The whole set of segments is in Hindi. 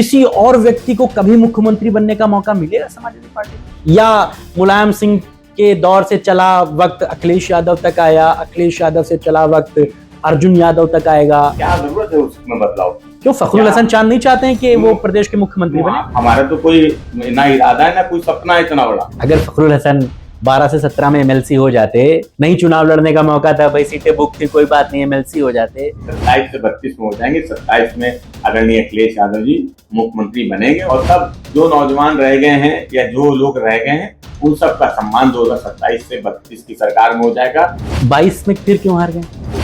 किसी और व्यक्ति को कभी मुख्यमंत्री बनने का मौका मिलेगा समाजवादी पार्टी, या मुलायम सिंह के दौर से चला वक्त अखिलेश यादव तक आया, अखिलेश यादव से चला वक्त अर्जुन यादव तक आएगा? क्या जरूरत है उसमें बदलाव? क्यों फखरुल हसन चांद नहीं चाहते हैं कि वो प्रदेश के मुख्यमंत्री बने? हमारा तो कोई ना इरादा है ना कोई सपना है इतना बड़ा। अगर फखरुल हसन 12 से 17 में एमएलसी हो जाते, नहीं चुनाव लड़ने का मौका था, भाई सीटें बुक थी, कोई बात नहीं, एमएलसी हो जाते। 27 से 32 में हो जाएंगे, 27 में आदरणीय अखिलेश यादव जी मुख्यमंत्री बनेंगे और तब जो नौजवान रह गए हैं या जो लोग रह गए हैं उन सब का सम्मान 2027 से 32 की सरकार में हो जाएगा। 22 में फिर क्यों हार गए?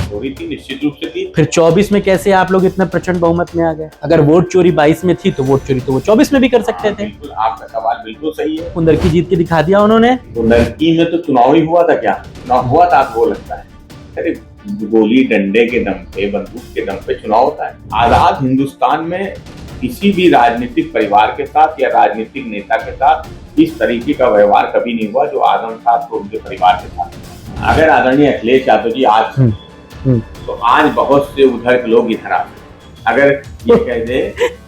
चोरी थी, निश्चित रूप से थी। फिर 24 में कैसे आप लोग इतना प्रचंड बहुमत में आ गए? अगर वोट चोरी 22 में थी तो वोट चोरी तो वो 24 में भी कर सकते थे। बिल्कुल, आपका सवाल बिल्कुल सही है। कुंदर की जीत के दिखा दिया उन्होंने। कुंदर की में तो चुनाव ही हुआ था, क्या चुनाव हुआ था आपको लगता है? अरे गोली डंडे के दम पे, बंदूक के दम पे चुनाव होता है। आजाद हिंदुस्तान में किसी भी राजनीतिक परिवार के साथ या राजनीतिक नेता के साथ इस तरीके का व्यवहार कभी नहीं हुआ जो आजम साहब को उनके परिवार के साथ। अगर आदरणीय अखिलेश यादव जी आज तो आज बहुत से उधर के लोग इधर आते, अगर ये कह दे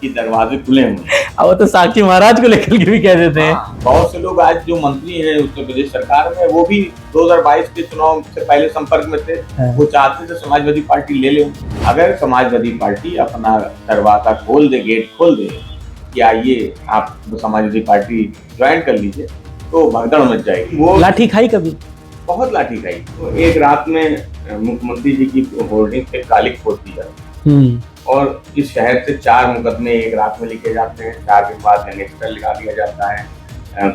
कि दरवाजे खुले हुए, अब तो साक्षी महाराज को लेकर के भी कह देते हैं। बहुत से लोग आज जो मंत्री हैं उत्तर प्रदेश सरकार में वो भी 2022 के चुनाव से पहले संपर्क में थे। वो चाहते थे समाजवादी पार्टी ले ले। अगर समाजवादी पार्टी अपना दरवाजा खोल दे, गेट खोल दे कि आइए आप समाजवादी पार्टी ज्वाइन कर लीजिए, तो भगदड़ मच जाएगी। वो लाठी खाई कभी? बहुत लाठी खाई। तो एक रात में मुख्यमंत्री जी की होर्डिंग पे कालिक फोड़ दी जाती और इस शहर से 4 मुकदमे एक रात में लिखे जाते हैं। 4 दिन बाद गैंगस्टर लगा दिया जाता है,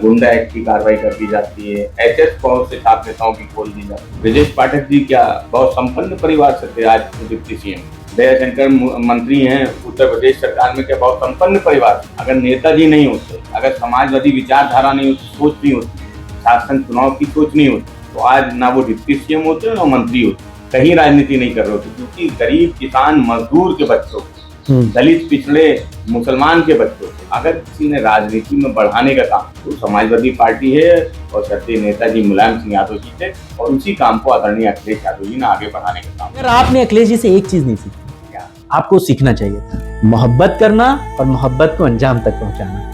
गुंडा एक्ट की कार्रवाई कर दी जाती है, एचएस बहुत से छात्र नेताओं की खोल दी जाती है। ब्रजेश पाठक जी क्या बहुत संपन्न परिवार से थे, आज डिप्टी सीएम। दयाशंकर मंत्री हैं उत्तर प्रदेश सरकार में, क्या बहुत संपन्न परिवार। अगर नेताजी नहीं होते, अगर समाजवादी विचारधारा नहीं होती, सोच नहीं होती, शासन चुनाव की सोच नहीं होती, तो आज ना वो डिप्टी सीएम होते ना मंत्री होते, कहीं राजनीति नहीं कर रहे होते। क्योंकि गरीब किसान मजदूर के बच्चों, दलित पिछड़े मुसलमान के बच्चों को अगर किसी ने राजनीति में बढ़ाने का काम, तो समाजवादी पार्टी है और सत्य नेताजी मुलायम सिंह यादव जी थे और उसी काम को आदरणीय अखिलेश यादव जी ने आगे बढ़ाने का काम। अगर आपने अखिलेश जी से एक चीज नहीं सीखी, क्या आपको सीखना चाहिए था? मोहब्बत करना और मोहब्बत को अंजाम तक पहुंचाना।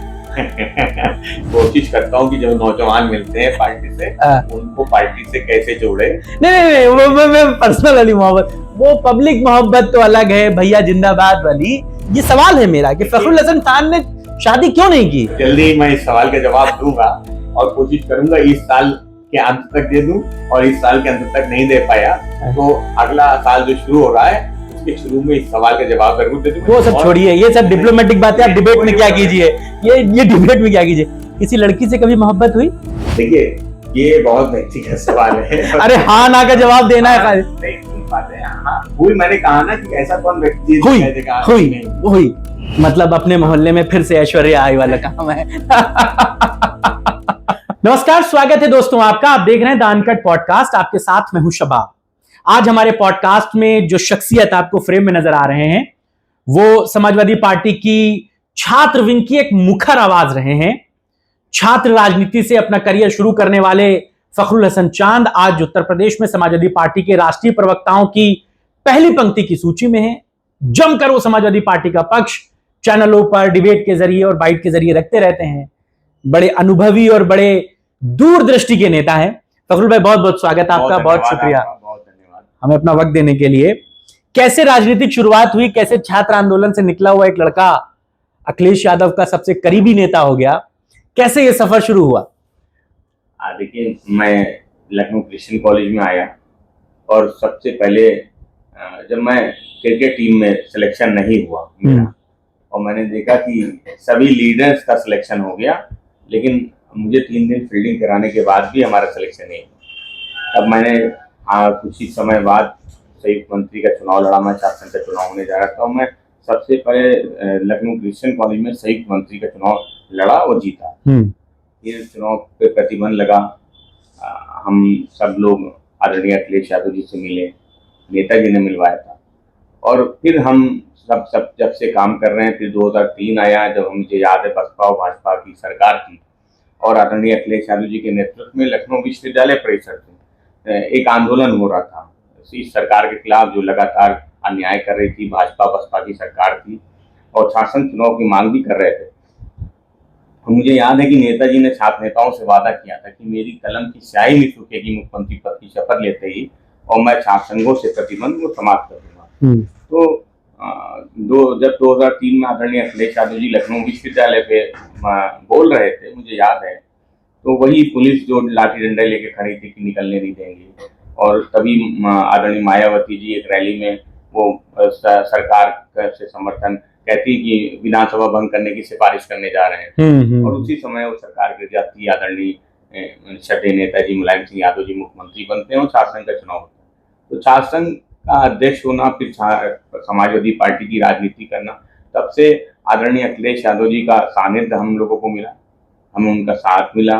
कोशिश करता हूँ कि जो नौजवान मिलते हैं पार्टी से उनको पार्टी से कैसे जोड़े। नहीं, वो पर्सनल वाली मोहब्बत, वो पब्लिक मोहब्बत तो अलग है भैया, जिंदाबाद वाली। ये सवाल है मेरा कि फखरुल हसन खान ने शादी क्यों नहीं की? जल्दी मैं इस सवाल का जवाब दूंगा और कोशिश करूंगा इस साल के अंत तक दे दूं, और इस साल के अंत तक नहीं दे पाया तो अगला साल जो शुरू हो रहा है उसके शुरू में इस सवाल का जवाब जरूर दे दूंगा। वो सब छोड़िए, ये सब डिप्लोमेटिक बातें आप डिबेट में क्या कीजिए, ये डिबेट में क्या कीजिए। किसी लड़की से कभी मोहब्बत हुई? देखिए ये बहुत व्यक्तिगत सवाल है। अरे हाँ ना का जवाब देना है। नहीं सुन पाते हैं। हाँ हुई, मैंने कहा ना कि ऐसा कौन व्यक्ति हुई मतलब अपने मोहल्ले में फिर से ऐश्वर्या आई वाला काम है। नमस्कार, स्वागत है दोस्तों आपका। आप देख रहे हैं द अनकट पॉडकास्ट, आपके साथ मैं हूं शबाब। आज हमारे पॉडकास्ट में जो शख्सियत आपको फ्रेम में नजर आ रहे हैं वो समाजवादी पार्टी की छात्र विंग की एक मुखर आवाज रहे हैं। छात्र राजनीति से अपना करियर शुरू करने वाले फखरुल हसन चांद आज उत्तर प्रदेश में समाजवादी पार्टी के राष्ट्रीय प्रवक्ताओं की पहली पंक्ति की सूची में हैं। जमकर वो समाजवादी पार्टी का पक्ष चैनलों पर डिबेट के जरिए और बाइट के जरिए रखते रहते हैं। बड़े अनुभवी और बड़े दूरदृष्टि के नेता हैं। फखरुल भाई, बहुत बहुत स्वागत आपका, बहुत शुक्रिया हमें अपना वक्त देने के लिए। कैसे राजनीतिक शुरुआत हुई, कैसे छात्र आंदोलन से निकला हुआ एक लड़का अखिलेश यादव का सबसे करीबी नेता हो गया, कैसे ये सफर शुरू हुआ? देखिए, मैं लखनऊ क्रिश्चियन कॉलेज में आया और सबसे पहले जब मैं क्रिकेट टीम में सिलेक्शन नहीं हुआ मेरा, और मैंने देखा कि सभी लीडर्स का सिलेक्शन हो गया, लेकिन मुझे 3 दिन फील्डिंग कराने के बाद भी हमारा सिलेक्शन नहीं हुआ। तब मैंने कुछ ही समय बाद संयुक्त मंत्री का चुनाव लड़ा। मैं शासन का चुनाव होने जा रहा था, मैं सबसे पहले लखनऊ क्रिश्चियन कॉलेज में संयुक्त मंत्री का चुनाव लड़ा और जीता। ये चुनाव पे प्रतिबंध लगा। हम सब लोग आदरणीय अखिलेश यादव जी से मिले, नेताजी ने मिलवाया था, और फिर हम सब जब से काम कर रहे हैं। फिर 2003 आया जब मुझे याद है बसपा और भाजपा की सरकार थी और आदरणीय अखिलेश यादव जी के नेतृत्व में लखनऊ विश्वविद्यालय परिसर में एक आंदोलन हो रहा था इस सरकार के खिलाफ जो लगातार अन्याय कर रही थी भाजपा बसपा की सरकार थी। और शासन चुनाव की मांग भी कर रहे थे। तो मुझे याद है कि नेताजी ने छात्र नेताओं से वादा किया था कि मेरी कलम की स्याही नहीं सूखेगी मुख्यमंत्री पद की शपथ लेते ही, और मैं छात्र संघों से प्रतिबंध को समाप्त कर दूंगा। तो जब 2003 में आदरणीय अखिलेश यादव जी लखनऊ विश्वविद्यालय पे बोल रहे थे, मुझे याद है, तो वही पुलिस जो लाठी डंडे लेके खड़ी थी कि निकलने नहीं देंगे, और तभी आदरणीय मायावती जी एक रैली में वो सरकार से समर्थन कहती कि विधानसभा भंग करने की सिफारिश करने जा रहे हैं, और उसी समय वो सरकार गिर जाती है, आदरणीय छठे नेताजी मुलायम सिंह यादव जी मुख्यमंत्री बनते हैं और छात्र संघ का चुनाव होता है। तो छात्र संघ का अध्यक्ष होना, फिर समाजवादी पार्टी की राजनीति करना, तब से आदरणीय अखिलेश यादव जी का सानिध्य हम लोगों को मिला, हमें उनका साथ मिला,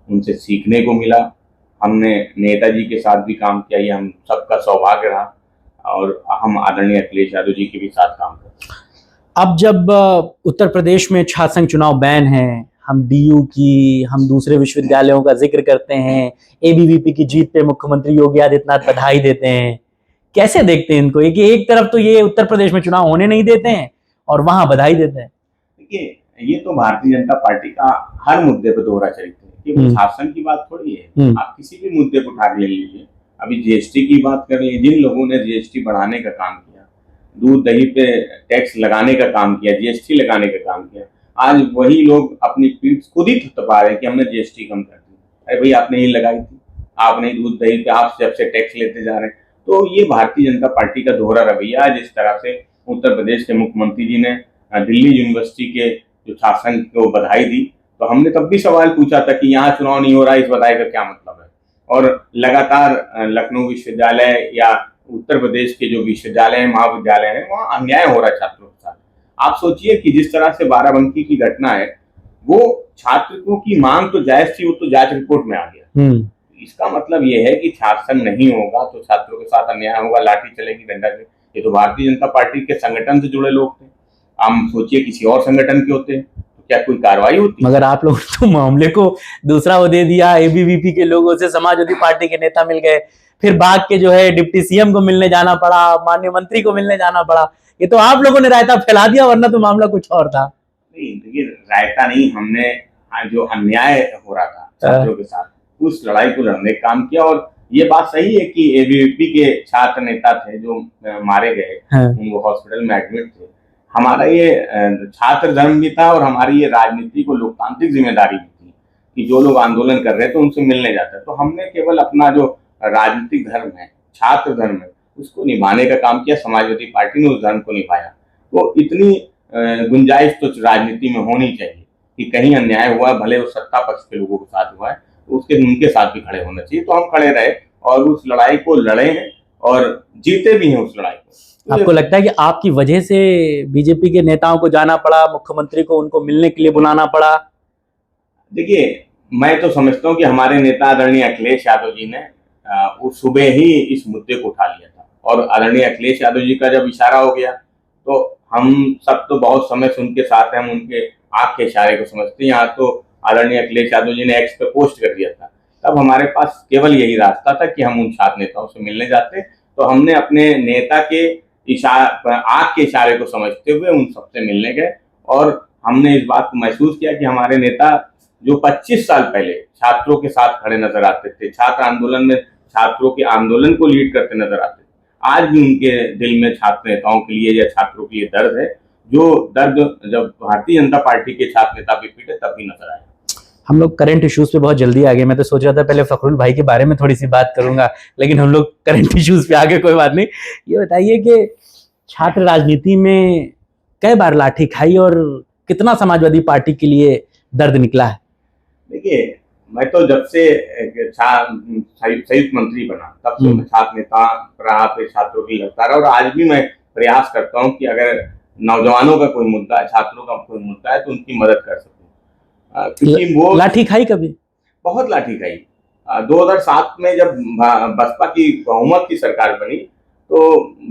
उनसे सीखने को मिला। हमने नेताजी के साथ भी काम किया, ये हम सबका सौभाग्य रहा, और हम आदरणीय अखिलेश यादव जी के भी साथ काम करते हैं। अब जब उत्तर प्रदेश में छात्र संघ चुनाव बैन है, हम डीयू की, हम दूसरे विश्वविद्यालयों का जिक्र करते हैं, एबीवीपी की जीत पे मुख्यमंत्री योगी आदित्यनाथ बधाई देते हैं, कैसे देखते हैं इनको? एक तरफ तो ये उत्तर प्रदेश में चुनाव होने नहीं देते हैं और वहां बधाई देते हैं। देखिए, ये तो भारतीय जनता पार्टी का हर मुद्दे पर दोहरा चरित्र है, केवल शासन की बात थोड़ी है। आप किसी भी मुद्दे को उठा ले लीजिए, अभी जीएसटी की बात कर लीजिए, जिन लोगों ने जीएसटी बढ़ाने का काम किया, दूध दही पे टैक्स लगाने का काम किया, जीएसटी लगाने का काम किया, आज वही लोग अपनी पीठ खुद ही थपथपा रहे हैं कि हमने जीएसटी कम कर दी। अरे भाई, आपने ही लगाई थी, आपने दूध दही पे आप जब से टैक्स लेते जा रहे हैं। तो ये भारतीय जनता पार्टी का दोहरा रवैया है। जिस तरह से उत्तर प्रदेश के मुख्यमंत्री जी ने दिल्ली यूनिवर्सिटी के जो छात्र संघ को बधाई दी, तो हमने तब भी सवाल पूछा था कि यहाँ चुनाव नहीं हो रहा, इस बधाई का क्या मतलब है। और लगातार लखनऊ विश्वविद्यालय या उत्तर प्रदेश के जो विश्वविद्यालय हैं, महाविद्यालय हैं, वहाँ अन्याय हो रहा है छात्रों के साथ। आप सोचिए कि जिस तरह से बाराबंकी की घटना है, वो छात्रों की मांग तो जायज थी, वो तो जांच रिपोर्ट में आ गया। इसका मतलब ये है कि छात्र संघ नहीं होगा तो छात्रों के साथ अन्याय होगा, लाठी चलेगी, डंडा चलेगी। ये तो भारतीय जनता पार्टी के संगठन से जुड़े लोग थे। हम सोचिए किसी और संगठन के होते तो क्या कोई कार्रवाई होती? मगर आप लोगों ने तो मामले को दूसरा वो दे दिया, एबीवीपी के लोगों से समाजवादी पार्टी के नेता मिल गए, फिर भाग के जो है डिप्टी सीएम को मिलने जाना पड़ा, माननीय मंत्री को मिलने जाना पड़ा। ये तो आप लोगों ने रायता फैला दिया, वरना तो मामला कुछ और था। नहीं, देखिए, रायता नहीं, हमने जो अन्याय हो रहा था छात्रों के साथ, उस लड़ाई को लड़ने का काम किया। और ये बात सही है कि एबीवीपी के छात्र नेता थे जो मारे गए, वो हॉस्पिटल में एडमिट थे। हमारा ये छात्र धर्म भी था, और हमारी ये राजनीति को लोकतांत्रिक जिम्मेदारी भी थी कि जो लोग आंदोलन कर रहे थे उनसे मिलने जाते। तो हमने केवल अपना जो राजनीतिक धर्म है, छात्र धर्म है, उसको निभाने का काम किया। समाजवादी पार्टी ने उस धर्म को निभाया। तो इतनी गुंजाइश तो राजनीति में होनी चाहिए कि कहीं अन्याय हुआ, भले वो सत्ता पक्ष के लोगों के साथ हुआ है, तो उनके साथ भी खड़े होना चाहिए। तो हम खड़े रहे और उस लड़ाई को लड़े हैं और जीते भी हैं उस लड़ाई को। आपको लगता है कि आपकी वजह से बीजेपी के नेताओं को जाना पड़ा, मुख्यमंत्री को उनको मिलने के लिए बुलाना पड़ा? देखिए, मैं तो समझता हूँ कि हमारे नेता आदरणीय अखिलेश यादव जी ने उस सुबह ही इस मुद्दे को उठा लिया था, और आदरणीय अखिलेश यादव जी का जब इशारा हो गया तो हम सब तो बहुत समय से उनके साथ हैं, हम उनके आंख के इशारे को समझते हैं। यहाँ तो आदरणीय अखिलेश यादव जी ने एक्स पे पोस्ट कर दिया था, तब हमारे पास केवल यही रास्ता था कि हम उन छात्र नेताओं से मिलने जाते। तो हमने अपने नेता के आंख के इशारे को समझते हुए उन सबसे मिलने गए, और हमने इस बात को महसूस किया कि हमारे नेता जो 25 साल पहले छात्रों के साथ खड़े नजर आते थे, छात्र आंदोलन में छात्रों के आंदोलन को लीड करते नजर आते थे, आज भी उनके दिल में छात्र नेताओं के लिए या छात्रों के लिए दर्द है, जो दर्द जब भारतीय जनता पार्टी के छात्र नेता भी पीटे तब भी नजर आए। हम लोग करंट इश्यूज पे बहुत जल्दी आ गए। मैं तो सोच रहा था पहले फखरुल भाई के बारे में थोड़ी सी बात करूंगा, लेकिन हम लोग करंट इश्यूज पे आ गए, कोई बात नहीं। ये बताइए कि छात्र राजनीति में कई बार लाठी खाई और कितना समाजवादी पार्टी के लिए दर्द निकला है? देखिए, मैं तो जब से संयुक्त मंत्री बना तब से मैं छात्र नेता रहा, फिर छात्रों की लड़ता रहा, और आज भी मैं प्रयास करता हूं कि अगर नौजवानों का कोई मुद्दा है, छात्रों का कोई मुद्दा है, तो उनकी मदद कर सकूं। क्योंकि वो लाठी खाई कभी? बहुत लाठी खाई। 2007 में जब बसपा की बहुमत की सरकार बनी तो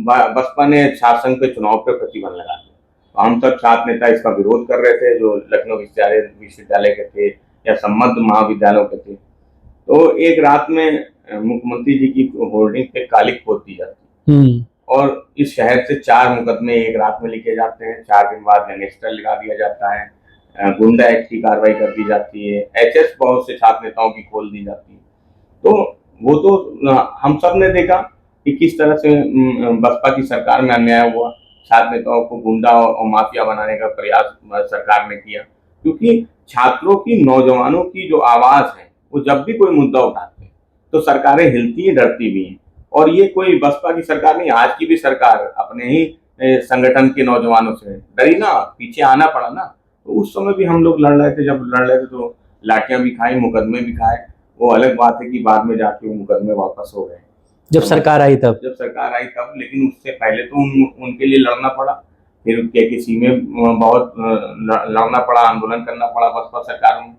बसपा ने छात्र संघ के चुनाव पर प्रतिबंध लगा दिया। तो हम सब छात्र नेता इसका विरोध कर रहे थे, जो लखनऊ विश्वविद्यालय के थे या संबद्ध महाविद्यालयों के थे। तो एक रात में मुख्यमंत्री जी की होर्डिंग पे कालिक पोत दी जाती, और इस शहर से 4 मुकदमे एक रात में लिखे जाते हैं, 4 दिन बाद गैंगस्टर लगा दिया जाता है, गुंडा एक्ट की कार्रवाई कर दी जाती है, एचएस बहुत से छात्र नेताओं की खोल दी जाती है। तो वो तो हम सब ने देखा कि किस तरह से बसपा की सरकार में अन्याय हुआ, छात्र नेताओं को गुंडा और माफिया बनाने का प्रयास सरकार ने किया, क्योंकि छात्रों की, नौजवानों की जो आवाज है, वो जब भी कोई मुद्दा उठाते हैं तो सरकारें हिलती हैं, डरती भी हैं। और ये कोई बसपा की सरकार नहीं, आज की भी सरकार अपने ही संगठन के नौजवानों से डरी ना, पीछे आना पड़ा ना। तो उस समय भी हम लोग लड़ रहे थे, जब लड़ रहे थे तो लाठियां भी खाई, मुकदमे भी खाए। वो अलग बात है कि बाद में जाके वो मुकदमे वापस हो गए जब सरकार आई तब। लेकिन उससे पहले तो उनके लिए लड़ना पड़ा, फिर केकेसी में बहुत लड़ना पड़ा, आंदोलन करना पड़ा बसपा सरकार में,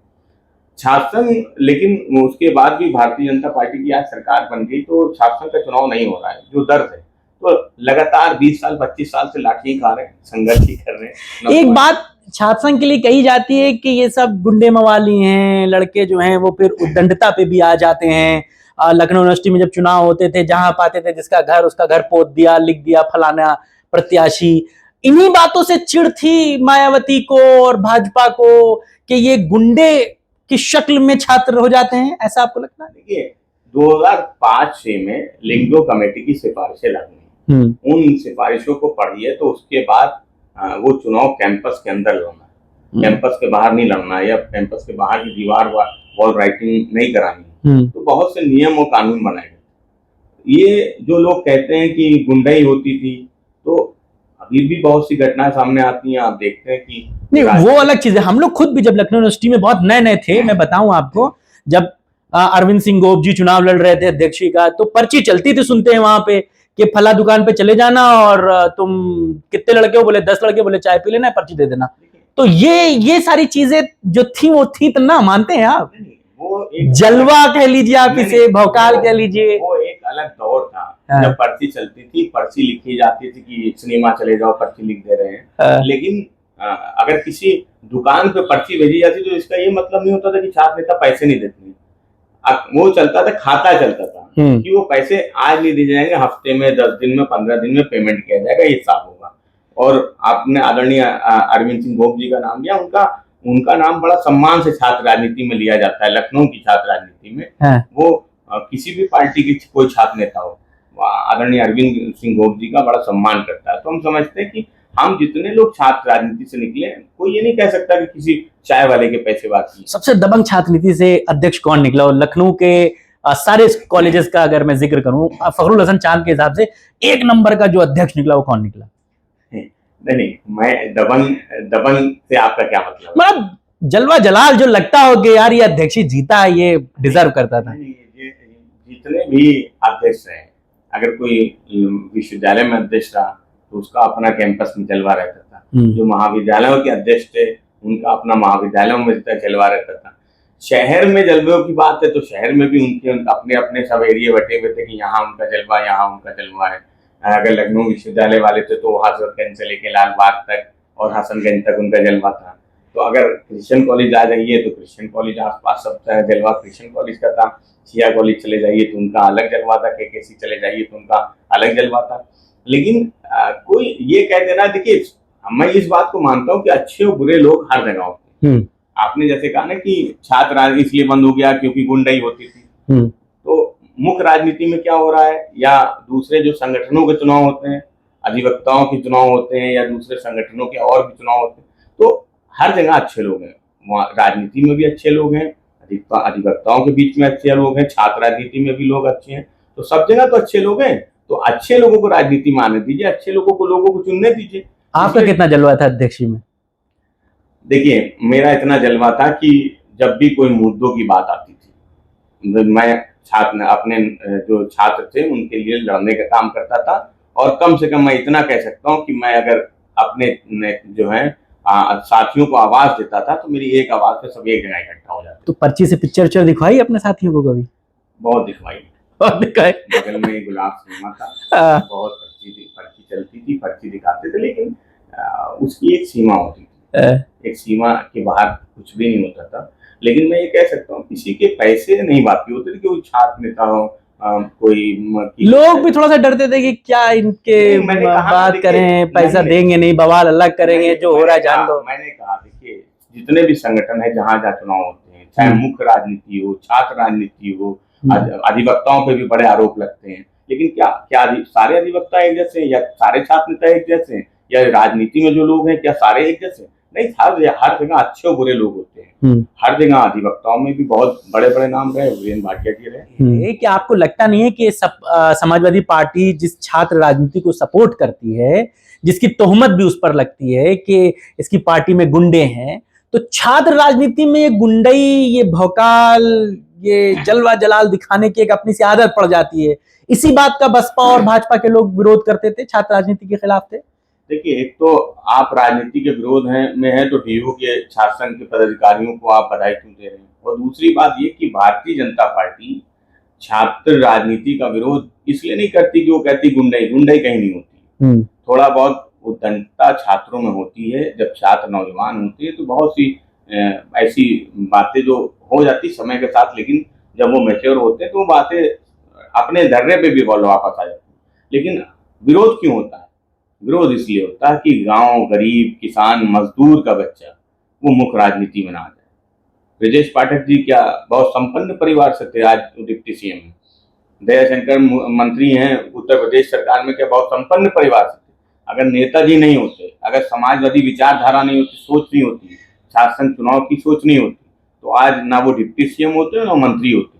छात्र संघ। लेकिन उसके बाद भी भारतीय जनता पार्टी की आज सरकार बन गई तो छात्र संघ का चुनाव नहीं हो रहा है, जो दर्द है। तो लगातार 20 साल 25 साल से लाठी खा रहे हैं, संघर्ष ही कर रहे हैं। एक बात छात्र संघ के लिए कही जाती है कि ये सब गुंडे मवाली हैं, लड़के जो हैं वो फिर उद्दंडता पे भी आ जाते हैं। लखनऊ यूनिवर्सिटी में जब चुनाव होते थे, जहां पाते थे जिसका घर उसका घर पोत दिया, लिख दिया फलाना प्रत्याशी। इन्हीं बातों से चिढ़ थी मायावती को और भाजपा को कि ये गुंडे की शक्ल में छात्र हो जाते हैं, ऐसा आपको लगता है? देखिए 2005-6 में लिंगो कमेटी की सिफारिशें लगी, उन सिफारिशों को पढ़िए तो उसके बाद वो चुनाव कैंपस के अंदर लड़ना है, कैंपस के बाहर नहीं लड़ना है, या कैंपस के बाहर की दीवार वॉल राइटिंग नहीं करानी। तो बहुत से नियम और कानून बनाए गए। ये जो लोग कहते हैं कि गुंडाई होती थी, तो अभी भी बहुत सी घटनाएं सामने आती हैं, आप देखते हैं कि नहीं, वो अलग चीज है। हम लोग खुद भी जब लखनऊ यूनिवर्सिटी में बहुत नए नए थे, मैं बताऊं आपको, जब अरविंद सिंह गोप जी चुनाव लड़ रहे थे अध्यक्षी का, तो पर्ची चलती थी, सुनते हैं वहां पे कि फला दुकान पे चले जाना और तुम कितने लड़के हो, बोले 10 लड़के, बोले चाय पी लेना, पर्ची दे देना। तो ये सारी चीजें जो थी वो थी, तो ना मानते हैं आप? वो एक जलवा कह लीजिए, आप इसे भौकाल कह लीजिए। वो एक अलग दौर था जब पर्ची चलती थी, पर्ची लिखी जाती थी कि सिनेमा चले जाओ, पर्ची लिख दे रहे हैं। लेकिन अगर किसी दुकान पे पर्ची भेजी जाती तो इसका ये मतलब नहीं होता था कि छात्र नेता पैसे नहीं देते। वो चलता था, खाता चलता था कि वो पैसे आज नहीं दिए जाएंगे, हफ्ते में, 10 दिन में, 15 दिन में पेमेंट किया जाएगा, ये हिसाब होगा। और आपने आदरणीय अरविंद सिंह गोप जी का नाम लिया, उनका नाम बड़ा सम्मान से छात्र राजनीति में लिया जाता है। लखनऊ की छात्र राजनीति में वो किसी भी पार्टी की कोई छात्र नेता हो, आदरणीय अरविंद सिंह गोप जी का बड़ा सम्मान करता है। तो हम समझते हैं कि हम जितने लोग छात्र राजनीति से निकले, कोई ये नहीं कह सकता कि किसी चाय वाले के पैसे बात की। सबसे दबंग छात्र नीति से अध्यक्ष कौन निकला? और लखनऊ के सारे कॉलेजेस का अगर मैं जिक्र करूं, फखरुल हसन चांद के हिसाब से 1 नंबर का जो अध्यक्ष निकला वो कौन निकला? नहीं, मैं दबंग से आपका क्या मतलब? मतलब जलवा जलाल जो लगता हो कि यार ये अध्यक्ष जीता है, ये डिजर्व करता था। जितने भी अध्यक्ष हैं, अगर कोई विश्वविद्यालय में अध्यक्ष रहा तो उसका अपना कैंपस में जलवा रहता था। जो महाविद्यालयों के अध्यक्ष थे उनका अपना महाविद्यालयों में जलवा रहता था। शहर में जलवे की बात है तो शहर में भी उनके अपने अपने सब एरिया बटे हुए थे कि यहाँ उनका जलवा, यहाँ उनका जलवा है। अगर लखनऊ विश्वविद्यालय वाले थे तो हजरतगंज से लेके लालबाग तक और हसनगंज तक उनका जलवा था। तो अगर क्रिश्चियन कॉलेज आ जाइए तो क्रिश्चियन कॉलेज आसपास सब जलवा क्रिश्चियन कॉलेज का था। शिया कॉलेज चले जाइए तो उनका अलग जलवा था, केकेसी चले जाइए तो उनका अलग जलवा था। लेकिन कोई ये कह देना, देखिए मैं इस बात को मानता हूँ कि अच्छे और बुरे लोग हर जगह होते हैं। आपने जैसे कहा ना कि छात्र राजनीति इसलिए बंद हो गया क्योंकि गुंडाई होती थी, तो मुख्य राजनीति में क्या हो रहा है, या दूसरे जो संगठनों के चुनाव होते हैं, अधिवक्ताओं के चुनाव होते हैं, या दूसरे संगठनों के और भी चुनाव होते हैं, तो हर जगह अच्छे लोग हैं। वहाँ राजनीति में भी अच्छे लोग हैं, अधिवक्ताओं के बीच में अच्छे लोग हैं, छात्र राजनीति में भी लोग अच्छे हैं। तो सब जगह तो अच्छे लोग हैं, तो अच्छे लोगों को राजनीति में आने दीजिए, अच्छे लोगों को चुनने दीजिए। आपका कितना जलवा था अध्यक्षी में? देखिए मेरा इतना जलवा था कि जब भी कोई मुद्दों की बात आती थी, मैं अपने जो छात्र थे उनके लिए लड़ने का काम करता था। और कम से कम मैं इतना कह सकता हूँ कि मैं अगर अपने जो है साथियों को आवाज देता था तो मेरी एक आवाज पे सब एक जगह इकट्ठा हो जाते। तो पर्ची से पिक्चर दिखवाई अपने साथियों को कभी? बहुत दिखवाई। बगल में गुलाब सिनेमा था, बहुत पर्ची चलती थी, पर्ची दिखाते थे, लेकिन उसकी एक सीमा होती थी। एक सीमा के बाहर कुछ भी नहीं होता था। लेकिन मैं ये कह सकता हूँ किसी के पैसे नहीं बाकी होते थे कि वो छात्र नेता हो, लोग भी थोड़ा सा डरते थे कि क्या इनके बात करें, पैसा देंगे नहीं, बवाल अलग करेंगे, जो हो रहा है जान दो। मैंने कहा देखिए, जितने भी संगठन है जहाँ जहाँ चुनाव होते हैं, चाहे मुख्य राजनीति हो, छात्र राजनीति हो, अधिवक्ताओं पे भी बड़े आरोप लगते हैं, लेकिन क्या क्या सारे अधिवक्ता एक जैसे हैं, या सारे छात्र नेता एक जैसे हैं, या राजनीति में जो लोग हैं क्या सारे एक जैसे हैं? नहीं, हर जगह अच्छे और बुरे लोग होते हैं। हर जगह अधिवक्ताओं में भी बहुत बड़े बड़े नाम रहे, वीरेंद्र भाटिया जी रहे। कि आपको लगता नहीं है कि समाजवादी पार्टी जिस छात्र राजनीति को सपोर्ट करती है, जिसकी तोहमत भी उस पर लगती है कि इसकी पार्टी में गुंडे हैं, तो छात्र राजनीति में ये गुंडई, ये भौकाल, ये जलवा जलाल दिखाने की एक अपनी सी आदत पड़ जाती है। इसी बात का बसपा और भाजपा के लोग विरोध करते थे, छात्र राजनीति के खिलाफ थे। देखिए, एक तो आप राजनीति के विरोध में है तो डीयू के छात्र संघ के पदाधिकारियों को आप बधाई क्यों दे रहे हैं? और दूसरी बात ये कि भारतीय जनता पार्टी छात्र राजनीति का विरोध इसलिए नहीं करती कि वो कहती गुंडई कहीं नहीं होती। थोड़ा बहुत उद्दंडता छात्रों में होती है, जब छात्र नौजवान होते हैं तो बहुत सी ऐसी बातें जो हो जाती समय के साथ, लेकिन जब वो मैच्योर होते हैं तो वो बातें अपने धर्रे पे भी वापस आ जाती है। लेकिन विरोध क्यों होता है? विरोध इसलिए होता है कि गांव, गरीब, किसान, मजदूर का बच्चा वो मुख्य राजनीति में ना आ जाए। ब्रजेश पाठक जी क्या बहुत संपन्न परिवार से थे, आज डिप्टी सीएम हैं। दयाशंकर मंत्री हैं उत्तर प्रदेश सरकार में, क्या बहुत संपन्न परिवार से थे। अगर नेताजी नहीं होते, अगर समाजवादी विचारधारा नहीं होती, सोच नहीं होती, छात्र संघ चुनाव की सोच नहीं होती, तो आज ना वो डिप्टी सीएम होते ना मंत्री होते,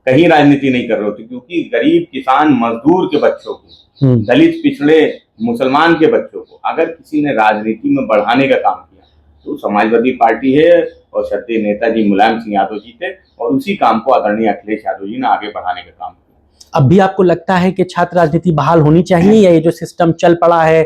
कहीं राजनीति नहीं कर रहे होते। क्योंकि गरीब, किसान, मजदूर के बच्चों को, दलित, पिछड़े, मुसलमान के बच्चों को अगर किसी ने राजनीति में बढ़ाने का काम किया तो समाजवादी पार्टी है, और श्रद्धेय नेताजी मुलायम सिंह यादव जी थे, और उसी काम को आदरणीय अखिलेश यादव जी ने आगे बढ़ाने का काम किया। अब भी आपको लगता है कि छात्र राजनीति बहाल होनी चाहिए, या ये जो सिस्टम चल पड़ा है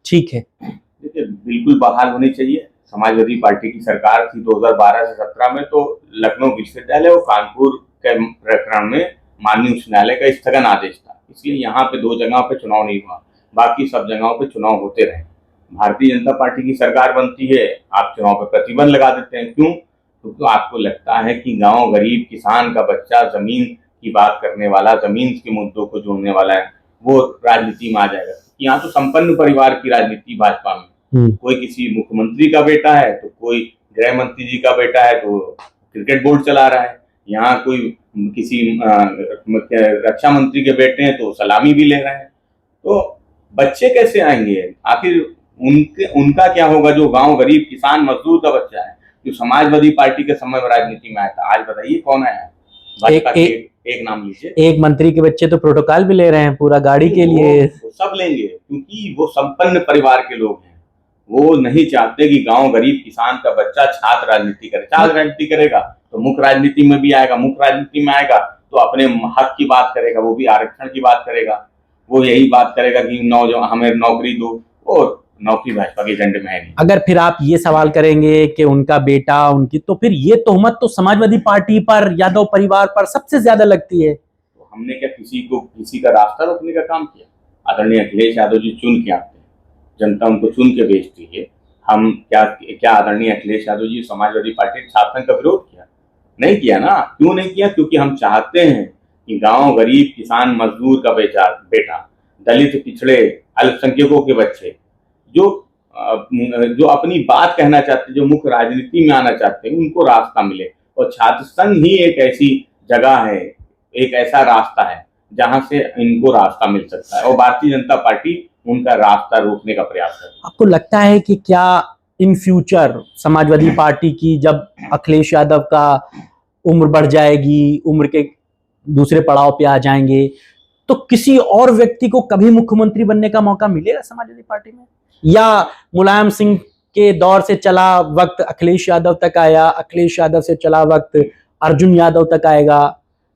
ठीक है? देखिए, बिल्कुल बहाल होनी चाहिए। समाजवादी पार्टी की सरकार थी 2012 से 17 में, तो लखनऊ विश्वविद्यालय और कानपुर के प्रकरण में माननीय उच्च न्यायालय का स्थगन आदेश था, इसलिए यहाँ पे 2 जगहों पे चुनाव नहीं हुआ, बाकी सब जगहों पे चुनाव होते रहे। भारतीय जनता पार्टी की सरकार बनती है, आप चुनाव पे प्रतिबंध लगा देते हैं। क्यों? क्योंकि आपको लगता है कि गांव, गरीब, किसान का बच्चा, जमीन की बात करने वाला, जमीन के मुद्दों को जोड़ने वाला है, वो राजनीति में आ जाएगा। यहाँ तो संपन्न परिवार की राजनीति भाजपा में, कोई किसी मुख्यमंत्री का बेटा है तो कोई गृह मंत्री जी का बेटा है तो क्रिकेट बोर्ड चला रहा है, यहाँ कोई किसी रक्षा मंत्री के बेटे हैं तो सलामी भी ले रहे हैं। तो बच्चे कैसे आएंगे? आखिर उनका क्या होगा जो गांव, गरीब, किसान, मजदूर का बच्चा है, जो समाजवादी पार्टी के समय में राजनीति में आया था? आज बताइए कौन आया? एक नाम लीजिए। एक मंत्री के बच्चे तो प्रोटोकॉल भी ले रहे हैं पूरा गाड़ी के लिए। वो सब लेंगे क्योंकि वो संपन्न परिवार के लोग हैं। वो नहीं चाहते कि गांव, गरीब, किसान का बच्चा छात्र राजनीति करे। छात्र राजनीति करेगा तो मुख्य राजनीति में भी आएगा, मुख्य राजनीति में आएगा तो अपने हक की बात करेगा, वो भी आरक्षण की बात करेगा, वो यही बात करेगा कि नौजवान हमें नौकरी दो, और नौकरी भाजपा के एजेंडे में है नहीं। अगर फिर आप ये सवाल करेंगे कि उनका बेटा, उनकी, तो फिर ये तोहमत तो समाजवादी पार्टी पर, यादव परिवार पर सबसे ज्यादा लगती है। तो हमने क्या किसी का रास्ता रोकने का काम किया? आदरणीय अखिलेश यादव जी चुन के आते हैं, जनता उनको चुन के भेजती है। हम क्या आदरणीय अखिलेश यादव जी समाजवादी पार्टी छात्र का विरोध किया? नहीं किया ना। क्यों नहीं किया? क्योंकि हम चाहते हैं कि गांव, गरीब, किसान, मजदूर का बेटा, दलित, पिछड़े, अल्पसंख्यकों के बच्चे जो अपनी बात कहना चाहते हैं, जो मुख्य राजनीति में आना चाहते हैं, उनको रास्ता मिले। और छात्र संघ ही एक ऐसी जगह है, एक ऐसा रास्ता है जहां से इनको रास्ता मिल सकता है, और भारतीय जनता पार्टी उनका रास्ता रोकने का प्रयास कर रही है। आपको लगता है कि क्या इन फ्यूचर समाजवादी पार्टी की, जब अखिलेश यादव का उम्र बढ़ जाएगी, उम्र के दूसरे पड़ाव पे आ जाएंगे, तो किसी और व्यक्ति को कभी मुख्यमंत्री बनने का मौका मिलेगा समाजवादी पार्टी में? या मुलायम सिंह के दौर से चला वक्त अखिलेश यादव तक आया, अखिलेश यादव से चला वक्त अर्जुन यादव तक आएगा,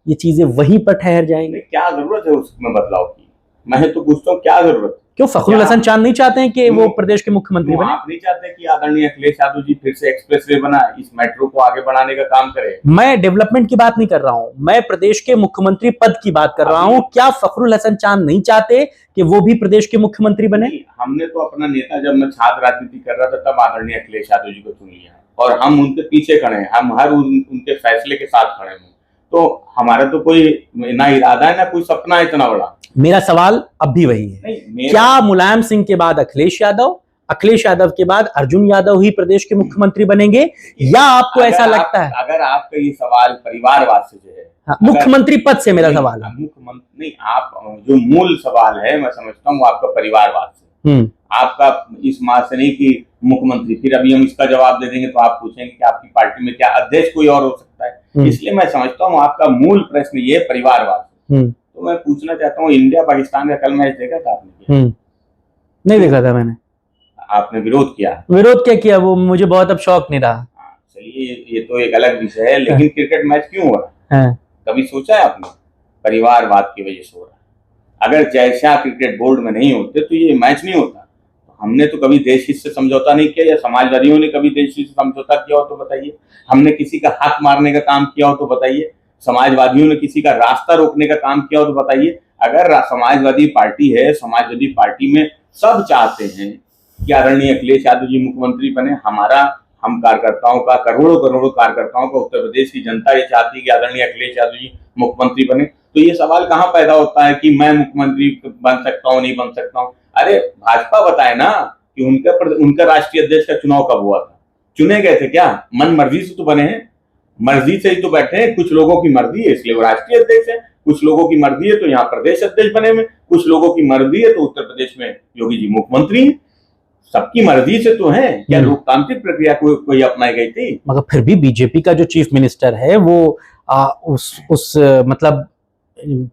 ये चीजें वहीं पर ठहर जाएंगी? क्या जरूरत है उसमें बदलाव की? मैं तो पूछता हूँ, क्या जरूरत? क्यों फखरुल हसन चांद नहीं चाहते हैं कि वो प्रदेश के मुख्यमंत्री बने? आप नहीं चाहते कि आदरणीय अखिलेश यादव जी फिर से एक्सप्रेसवे बनाए, इस मेट्रो को आगे बढ़ाने का काम करे? मैं डेवलपमेंट की बात नहीं कर रहा हूं, मैं प्रदेश के मुख्यमंत्री पद की बात कर रहा हूं। क्या फखरुल हसन चांद नहीं चाहते कि वो भी प्रदेश के मुख्यमंत्री बने? हमने तो अपना नेता, जब मैं छात्र राजनीति कर रहा था तब आदरणीय अखिलेश यादव जी को चुन लिया, और हम उनके पीछे खड़े हैं, हम हर उनके फैसले के साथ खड़े हैं। तो हमारा तो कोई ना इरादा है ना कोई सपना है इतना बड़ा। मेरा सवाल अब भी वही है, नहीं क्या मुलायम सिंह के बाद अखिलेश यादव के बाद अर्जुन यादव ही प्रदेश के मुख्यमंत्री बनेंगे, या आपको ऐसा लगता है? अगर आपका ये सवाल परिवारवाद से जो है, हाँ, मुख्यमंत्री पद से मेरा सवाल है। मुख्यमंत्री नहीं, आप जो मूल सवाल है मैं समझता हूँ आपका परिवारवाद से, आपका इस बात से नहीं कि मुख्यमंत्री, फिर अभी हम इसका जवाब दे देंगे तो आप पूछेंगे कि आपकी पार्टी में क्या अध्यक्ष कोई और हो सकता है, इसलिए मैं समझता हूँ आपका मूल प्रश्न ये परिवारवाद। तो मैं पूछना चाहता हूँ, इंडिया पाकिस्तान का कल मैच देखा था आपने? नहीं देखा था मैंने। आपने विरोध किया? विरोध क्या किया, वो मुझे बहुत अब शौक नहीं रहा। चलिए ये तो एक अलग विषय है, लेकिन क्रिकेट मैच क्यों हो रहा है कभी सोचा है आपने? परिवारवाद की वजह से हो रहा है। अगर जैसा क्रिकेट बोर्ड में नहीं होते तो ये मैच नहीं होता। हमने तो कभी देश हित से समझौता नहीं किया, या समाजवादियों ने कभी देश हित से समझौता किया हो तो बताइए। हमने किसी का हक मारने का काम किया हो तो बताइए। समाजवादियों ने किसी का रास्ता रोकने का काम किया हो तो बताइए। अगर समाजवादी पार्टी है, समाजवादी पार्टी में सब चाहते हैं कि आदरणीय अखिलेश यादव जी मुख्यमंत्री बने, हम कार्यकर्ताओं का, करोड़ों कार्यकर्ताओं का, उत्तर प्रदेश की जनता ये चाहती है कि आदरणीय अखिलेश यादव जी मुख्यमंत्री बने, तो ये सवाल कहाँ पैदा होता है कि मैं मुख्यमंत्री बन सकता हूँ नहीं बन सकता हूँ? अरे भाजपा बताए ना कि उनका राष्ट्रीय अध्यक्ष का चुनाव कब हुआ था? चुने गए थे क्या? मन मर्जी से तो बने हैं, मर्जी से ही तो बैठे हैं। कुछ लोगों की मर्जी है इसलिए वो राष्ट्रीय अध्यक्ष है, कुछ लोगों की मर्जी है तो यहाँ प्रदेश अध्यक्ष बने हुए, कुछ लोगों की मर्जी है तो उत्तर प्रदेश में योगी जी मुख्यमंत्री है। सबकी मर्जी से तो है। क्या लोकतांत्रिक प्रक्रिया कोई अपनाई गई थी? मगर फिर भी बीजेपी का जो चीफ मिनिस्टर है वो उस मतलब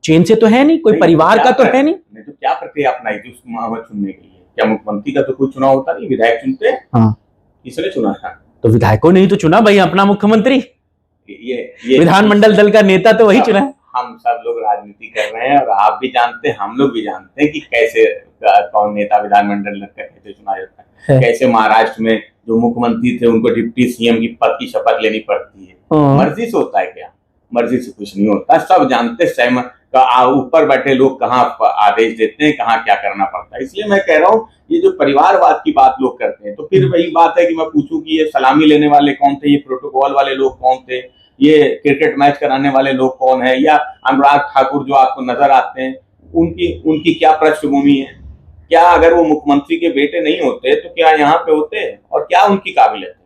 चेन से तो है नहीं, कोई परिवार का तो है नहीं। तो क्या प्रक्रिया अपनाई थी उसको चुनने के लिए? क्या मुख्यमंत्री का तो कोई चुनाव होता नहीं, विधायक चुनते हैं। हाँ, किसने चुना था? तो विधायकों ने ही तो चुना भाई अपना मुख्यमंत्री। ये विधानमंडल दल का नेता तो वही चुना है। हम सब लोग राजनीति कर रहे हैं और आप भी जानते हैं, हम लोग भी जानते हैं कि कैसे कौन नेता विधानमंडल का कैसे चुना जाता है। कैसे महाराष्ट्र में जो मुख्यमंत्री थे उनको डिप्टी सीएम की पद की शपथ लेनी पड़ती है। मर्जी से होता है क्या? मर्जी से कुछ नहीं होता। सब जानते सहमत ऊपर बैठे लोग कहाँ आदेश देते हैं, कहाँ क्या करना पड़ता है। इसलिए मैं कह रहा हूँ ये जो परिवारवाद की बात लोग करते हैं, तो फिर वही बात है कि मैं पूछूं कि ये सलामी लेने वाले कौन थे, ये प्रोटोकॉल वाले लोग कौन थे, ये क्रिकेट मैच कराने वाले लोग कौन है, या अनुराग ठाकुर जो आपको नजर आते हैं उनकी क्या पृष्ठभूमि है? क्या अगर वो मुख्यमंत्री के बेटे नहीं होते तो क्या यहाँ पे होते, और क्या उनकी काबिलियत है?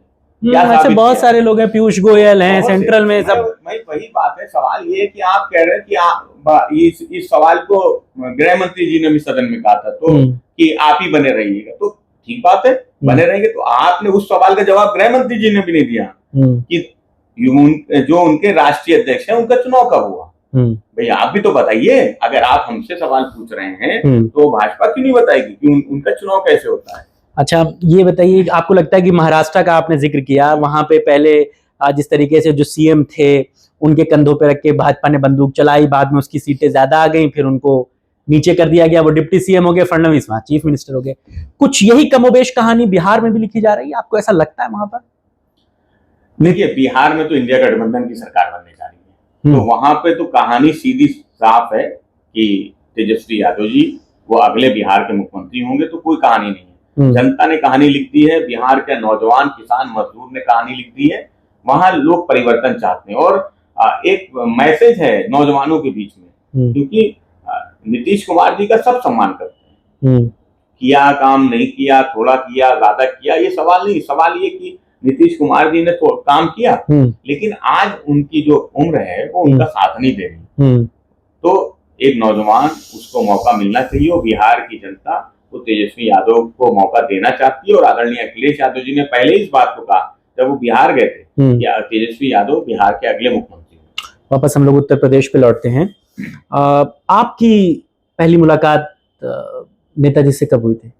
ऐसे बहुत सारे लोग हैं, पीयूष गोयल हैं सेंट्रल में, सब वही बात है। सवाल ये है कि आप कह रहे हैं कि इस सवाल को गृह मंत्री जी ने भी सदन में कहा था तो कि आप ही बने रहिएगा, तो ठीक बात है, बने रहेंगे। तो आपने उस सवाल का जवाब गृह मंत्री जी ने भी नहीं दिया कि जो उनके राष्ट्रीय अध्यक्ष हैं उनका चुनाव कब हुआ। भाई आप भी तो बताइए। अगर आप हमसे सवाल पूछ रहे हैं तो भाजपा क्यों नहीं बताएगी कि उनका चुनाव कैसे होता है? अच्छा, ये बताइए, आपको लगता है कि महाराष्ट्र का आपने जिक्र किया, वहां पे पहले जिस तरीके से जो सीएम थे उनके कंधों पे रख के भाजपा ने बंदूक चलाई, बाद में उसकी सीटें ज्यादा आ गई, फिर उनको नीचे कर दिया गया, वो डिप्टी सीएम हो गए, फडणवीस वहां चीफ मिनिस्टर हो गए। कुछ यही कमोबेश कहानी बिहार में भी लिखी जा रही है, आपको ऐसा लगता है वहां पर? देखिए, बिहार में तो इंडिया गठबंधन की सरकार बनने जा रही है, तो वहां पे तो कहानी सीधी साफ है कि तेजस्वी यादव जी वो अगले बिहार के मुख्यमंत्री होंगे, तो कोई कहानी नहीं है। जनता ने कहानी लिख दी है, बिहार के नौजवान किसान मजदूर ने कहानी लिख दी है। वहां लोग परिवर्तन चाहते हैं और एक मैसेज है नौजवानों के बीच में, क्योंकि नीतीश कुमार जी का सब सम्मान करते हैं। किया काम नहीं किया, थोड़ा किया ज्यादा किया, ये सवाल नहीं। सवाल ये कि नीतीश कुमार जी ने तो काम किया, लेकिन आज उनकी जो उम्र है वो उनका साथ नहीं दे रही। तो एक नौजवान, उसको मौका मिलना चाहिए, और बिहार की जनता तो तेजस्वी यादव को मौका देना चाहती है। और आदरणीय अखिलेश यादव जी ने पहले इस बात को कहा जब वो बिहार गए थे कि तेजस्वी यादव बिहार के अगले मुख्यमंत्री। वापस हम लोग उत्तर प्रदेश पे लौटते हैं। आपकी पहली मुलाकात नेताजी से कब हुई थी?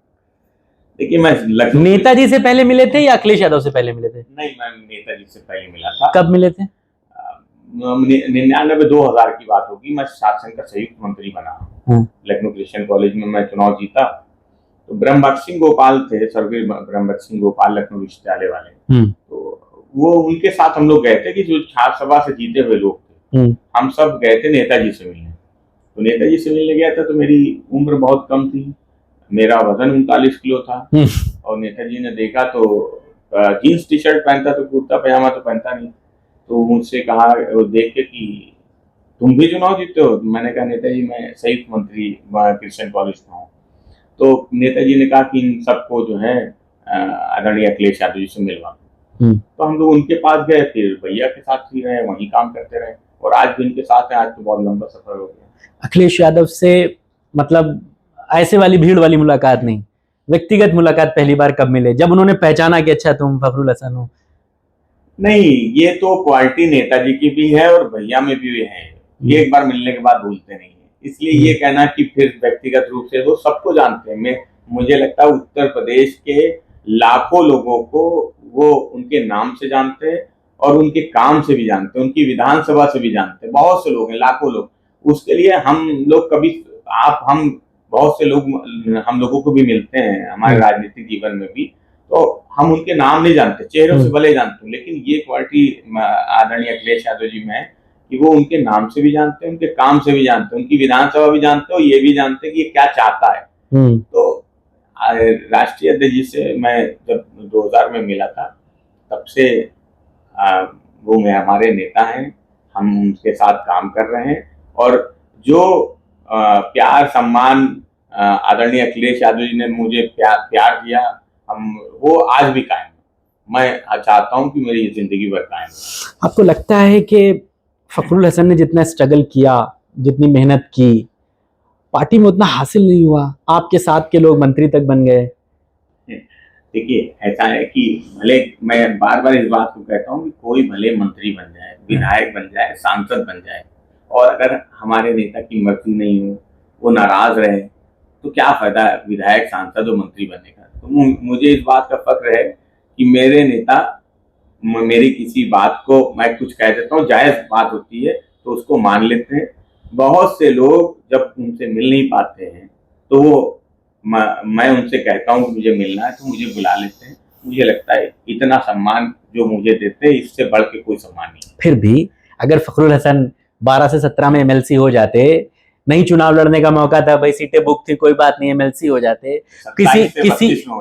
देखिए, मैं नेताजी से पहले मिले थे या अखिलेश यादव से पहले मिले थे? नहीं, मैं नेताजी से पहले मिला था। कब मिले थे? 99-2000 की बात होगी। मैं शासन का संयुक्त मंत्री बना लखनऊ क्रिश्चियन कॉलेज में, मैं चुनाव जीता। तो ब्रह्मभक्त सिंह गोपाल थे, स्वर्गीय ब्रह्मभक्त सिंह गोपाल लखनऊ विश्वविद्यालय वाले, तो वो उनके साथ हम लोग गए थे कि जो छात्र सभा से जीते हुए लोग थे, हम सब गए थे नेताजी से मिलने। तो नेताजी से मिलने गया था तो मेरी उम्र बहुत कम थी, मेरा वजन 39 किलो था, और नेताजी ने देखा तो जीन्स टी शर्ट पहनता, तो कुर्ता पजामा तो पहनता नहीं। तो मुझसे कहा वो देख के कि तुम भी चुनाव जीते हो? मैंने कहा नेताजी मैं संयुक्त मंत्री क्रिश्चियन कॉलेज का हूँ। तो नेताजी ने कहा कि इन सबको जो है आदरणीय अखिलेश यादव जी से मिलवा। तो हम लोग उनके पास गए, फिर भैया के साथ ही रहे, वहीं काम करते रहे और आज भी उनके साथ हैं। आज तो बहुत लंबा सफर हो गया। अखिलेश यादव से मतलब ऐसे वाली भीड़ वाली मुलाकात नहीं, व्यक्तिगत मुलाकात पहली बार कब मिले, जब उन्होंने पहचाना कि अच्छा तुम फखरुल हसन हो? नहीं, ये तो क्वालिटी नेताजी की भी है और भैया में भी है। ये एक बार मिलने के बाद भूलते नहीं है। इसलिए ये कहना कि फिर व्यक्तिगत रूप से वो सबको जानते हैं। मैं मुझे लगता है उत्तर प्रदेश के लाखों लोगों को वो उनके नाम से जानते हैं और उनके काम से भी जानते हैं, उनकी विधानसभा से भी जानते हैं। बहुत से लोग हैं, लाखों लोग। उसके लिए हम लोग कभी हम बहुत से लोग हम लोगों को भी मिलते हैं हमारे राजनीतिक जीवन में भी, तो हम उनके नाम नहीं जानते, चेहरों से भले जानते हैं, लेकिन ये क्वालिटी आदरणीय अखिलेश यादव जी में है कि वो उनके नाम से भी जानते हैं, उनके काम से भी जानते हैं, उनकी विधानसभा भी जानते हैं और ये भी जानते हैं कि ये क्या चाहता है। तो राष्ट्रीय अध्यक्ष जी से मैं जब 2000 में मिला था, तब से वो हमारे नेता हैं, हम उनके साथ काम कर रहे हैं और जो प्यार सम्मान आदरणीय अखिलेश यादव जी ने मुझे प्यार दिया, हम वो आज भी कायम है। मैं चाहता हूं कि मेरी जिंदगी भर कायम है। आपको लगता है कि फखरुल हसन ने जितना स्ट्रगल किया, जितनी मेहनत की, पार्टी में उतना हासिल नहीं हुआ? आपके साथ के लोग मंत्री तक बन गए। देखिए, ऐसा है कि भले मैं बार बार इस बात को कहता हूँ कि कोई भले मंत्री बन जाए, विधायक बन जाए, सांसद बन जाए, और अगर हमारे नेता की मर्जी नहीं हो, वो नाराज रहे, तो क्या फायदा विधायक, सांसद और मंत्री बनने का। तो मुझे इस बात का फक्र है कि मेरे नेता मेरी किसी बात को मैं कुछ कह देता हूँ, जायज बात होती है तो उसको मान लेते हैं। बहुत से लोग जब उनसे मिल नहीं पाते हैं तो वो मैं उनसे कहता हूँ कि मुझे मिलना है तो मुझे बुला लेते हैं। मुझे लगता है इतना सम्मान जो मुझे देते हैं, इससे बढ़ के कोई सम्मान नहीं। फिर भी अगर फखरुल हसन 12 से 17 में एमएलसी हो जाते, नहीं चुनाव लड़ने का मौका था, भाई सीटें बुक थी, कोई बात नहीं, एमएलसी हो जाते, 27 से 32 में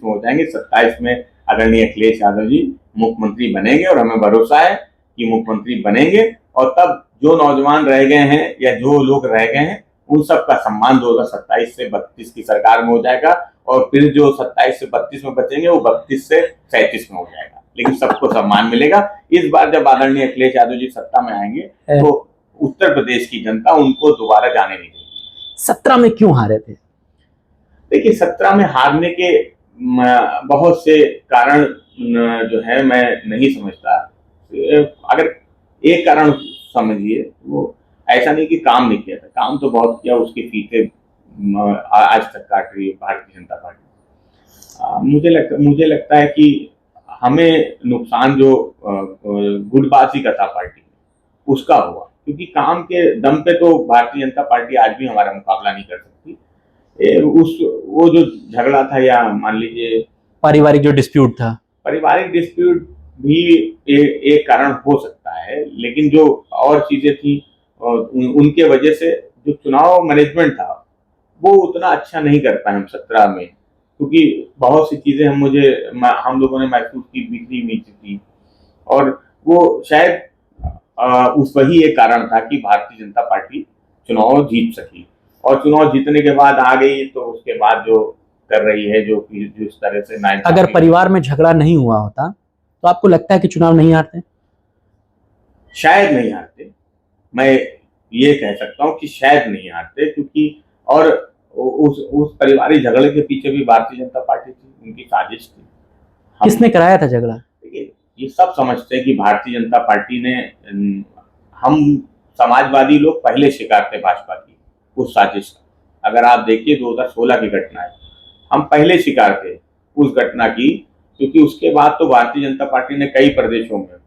हो जाएंगे। 27 में आदरणीय अखिलेश यादव जी मुख्यमंत्री बनेंगे और हमें भरोसा है कि मुख्यमंत्री बनेंगे। और तब जो नौजवान रह गए हैं या जो लोग रह गए हैं, उन सब का सम्मान 2027 से 32 की सरकार में हो जाएगा और फिर जो 27 से 32 में बचेंगे वो 32 से 37 में हो जाएगा, लेकिन सबको सम्मान मिलेगा। इस बार जब आदरणीय अखिलेश यादव जी सत्ता में आएंगे तो उत्तर प्रदेश की जनता उनको दोबारा जाने नहीं देगी। 17 में क्यों हारे थे? देखिए, 17 में हारने के बहुत से कारण जो है मैं नहीं समझता। अगर एक कारण समझिए, वो ऐसा नहीं कि काम नहीं किया था, काम तो बहुत किया, उसके फीते आज तक काट रही है भारतीय जनता पार्टी। मुझे लगता है कि हमें नुकसान जो गुटबाजी का था पार्टी में, उसका हुआ, क्योंकि काम के दम पे तो भारतीय जनता पार्टी आज भी हमारा मुकाबला नहीं कर सकती। वो जो झगड़ा था, या मान लीजिए पारिवारिक जो डिस्प्यूट था, पारिवारिक डिस्प्यूट भी एक कारण हो सकता है, लेकिन जो और चीजें थी उनके वजह से जो चुनाव मैनेजमेंट था वो उतना अच्छा नहीं कर पाए हम 17 में, क्योंकि बहुत सी चीजें हम लोगों ने महसूस की, बिखरी हुई थी, और वो शायद उस वही एक कारण था कि भारतीय जनता पार्टी चुनाव जीत सकी। और चुनाव जीतने के बाद आ गई तो उसके बाद जो कर रही है, जो इस तरह से अगर परिवार में झगड़ा नहीं हुआ होता तो आपको लगता है कि चुनाव नहीं हारते? शायद नहीं हारते, मैं ये कह सकता हूँ कि शायद नहीं हारते, क्योंकि और उस पारिवारिक झगड़े के पीछे भी भारतीय जनता पार्टी थी, उनकी साजिश थी। किसने कराया था झगड़ा? देखिए, ये सब समझते हैं कि भारतीय जनता पार्टी ने, हम समाजवादी लोग पहले शिकार थे भाजपा की उस साजिश का। अगर आप देखिए 2016 की घटना है, हम पहले शिकार थे उस घटना की, क्योंकि उसके बाद तो भारतीय जनता पार्टी ने कई प्रदेशों में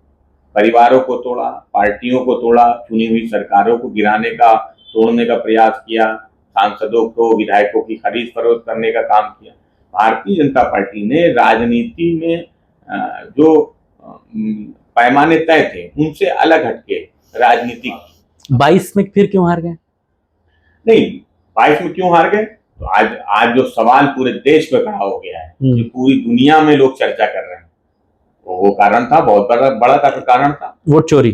परिवारों को तोड़ा, पार्टियों को तोड़ा, चुनी हुई सरकारों को गिराने का, तोड़ने का प्रयास किया, सांसदों को, विधायकों की खरीद फरोख्त करने का काम किया। भारतीय जनता पार्टी ने राजनीति में जो पैमाने तय थे उनसे अलग हटके राजनीति। 22 में फिर क्यों हार गए? नहीं, 22 में क्यों हार गए, तो आज जो सवाल पूरे देश पे खड़ा हो गया है, जो पूरी दुनिया में लोग चर्चा कर रहे हैं, वो कारण था, बहुत बड़ा कारण था, वोट चोरी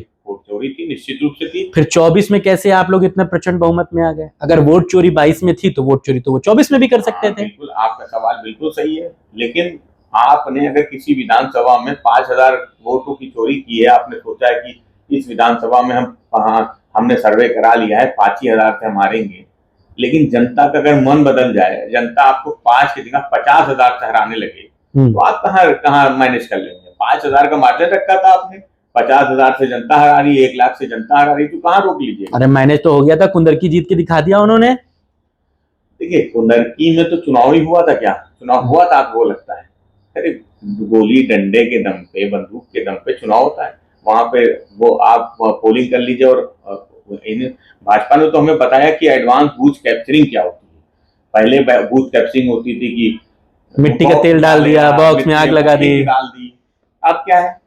थी। निश्चित रूप से थी। फिर 24 में कैसे आप लोग इतना प्रचंड बहुमत में आ गए? अगर वोट चोरी 22 में थी तो वोट चोरी तो वो 24 में भी कर सकते थे। बिल्कुल, आपका सवाल बिल्कुल सही है, लेकिन आपने अगर किसी विधानसभा में 5000 वोटों की चोरी की है, आपने सोचा है कि इस विधानसभा में हमने सर्वे करा लिया है 5000 से हम हारेंगे, लेकिन जनता का अगर मन बदल जाए, जनता आपको 5 की जगह 50,000 से हराने लगे, तो आप कहाँ मैनेज कर लेंगे? 5,000 का मार्जिन रखा था आपने, 50,000 से जनता हरा रही, 1 लाख से जनता हरा रही, तो कहाँ रोक लीजिए? अरे मैनेज तो हो गया था, कुंदर की जीत के दिखा दिया उन्होंने। देखिए, कुंदरकी में तो चुनाव ही हुआ था क्या? चुनाव हुआ था आपको लगता है? अरे गोली डंडे के दम पे, बंदूक के दम पे चुनाव होता है। वहां पे वो आप पोलिंग कर लीजिए। और भाजपा ने तो हमें बताया कि एडवांस बूथ कैप्चरिंग क्या होती है। पहले बूथ कैप्चरिंग होती थी कि मिट्टी का तेल डाल दिया, बॉक्स में आग लगा दी, डाल दी। अब क्या है?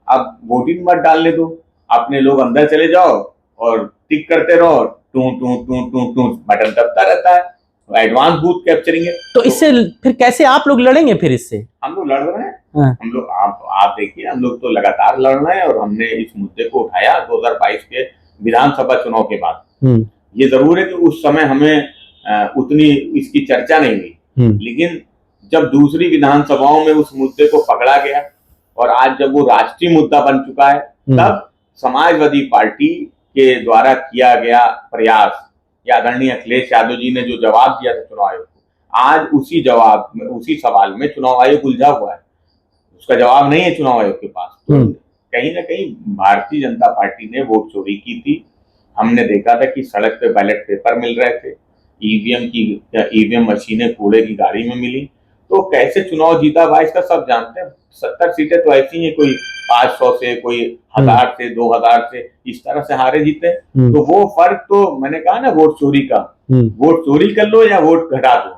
अब वोटिंग मत डालने दो, अपने लोग अंदर चले जाओ और टिक करते रहो, टू टू टू टू टू बटन दबता रहता है। एडवांस बूथ कैप्चरिंग है। तो इससे फिर कैसे आप लोग लड़ेंगे? फिर इससे हम लोग लड़ रहे हैं। हम लोग आप देखिए, हम लोग तो लगातार लड़ रहे हैं और हमने इस मुद्दे को उठाया 2022 के विधानसभा चुनाव के बाद। ये जरूर है कि उस समय हमें उतनी इसकी चर्चा नहीं हुई, लेकिन जब दूसरी विधानसभाओं में उस मुद्दे को पकड़ा गया और आज जब वो राष्ट्रीय मुद्दा बन चुका है, तब समाजवादी पार्टी के द्वारा किया गया प्रयास या आदरणीय अखिलेश यादव जी ने जो जवाब दिया था चुनाव आयोग को, आज उसी सवाल में चुनाव आयोग उलझा हुआ है। उसका जवाब नहीं है चुनाव आयोग के पास। तो कहीं ना कहीं भारतीय जनता पार्टी ने वोट चोरी की थी। हमने देखा था कि सड़क पे बैलेट पेपर मिल रहे थे, ईवीएम मशीनें कूड़े की गाड़ी में मिली। तो कैसे चुनाव जीता भाई, इसका सब जानते हैं। 70 सीटें तो ऐसी हैं, कोई 500 से, कोई 1000 से, 2000 से, इस तरह से हारे जीते। तो वो फर्क तो मैंने कहा ना, वोट चोरी का, वोट चोरी कर लो या वोट घटा दो,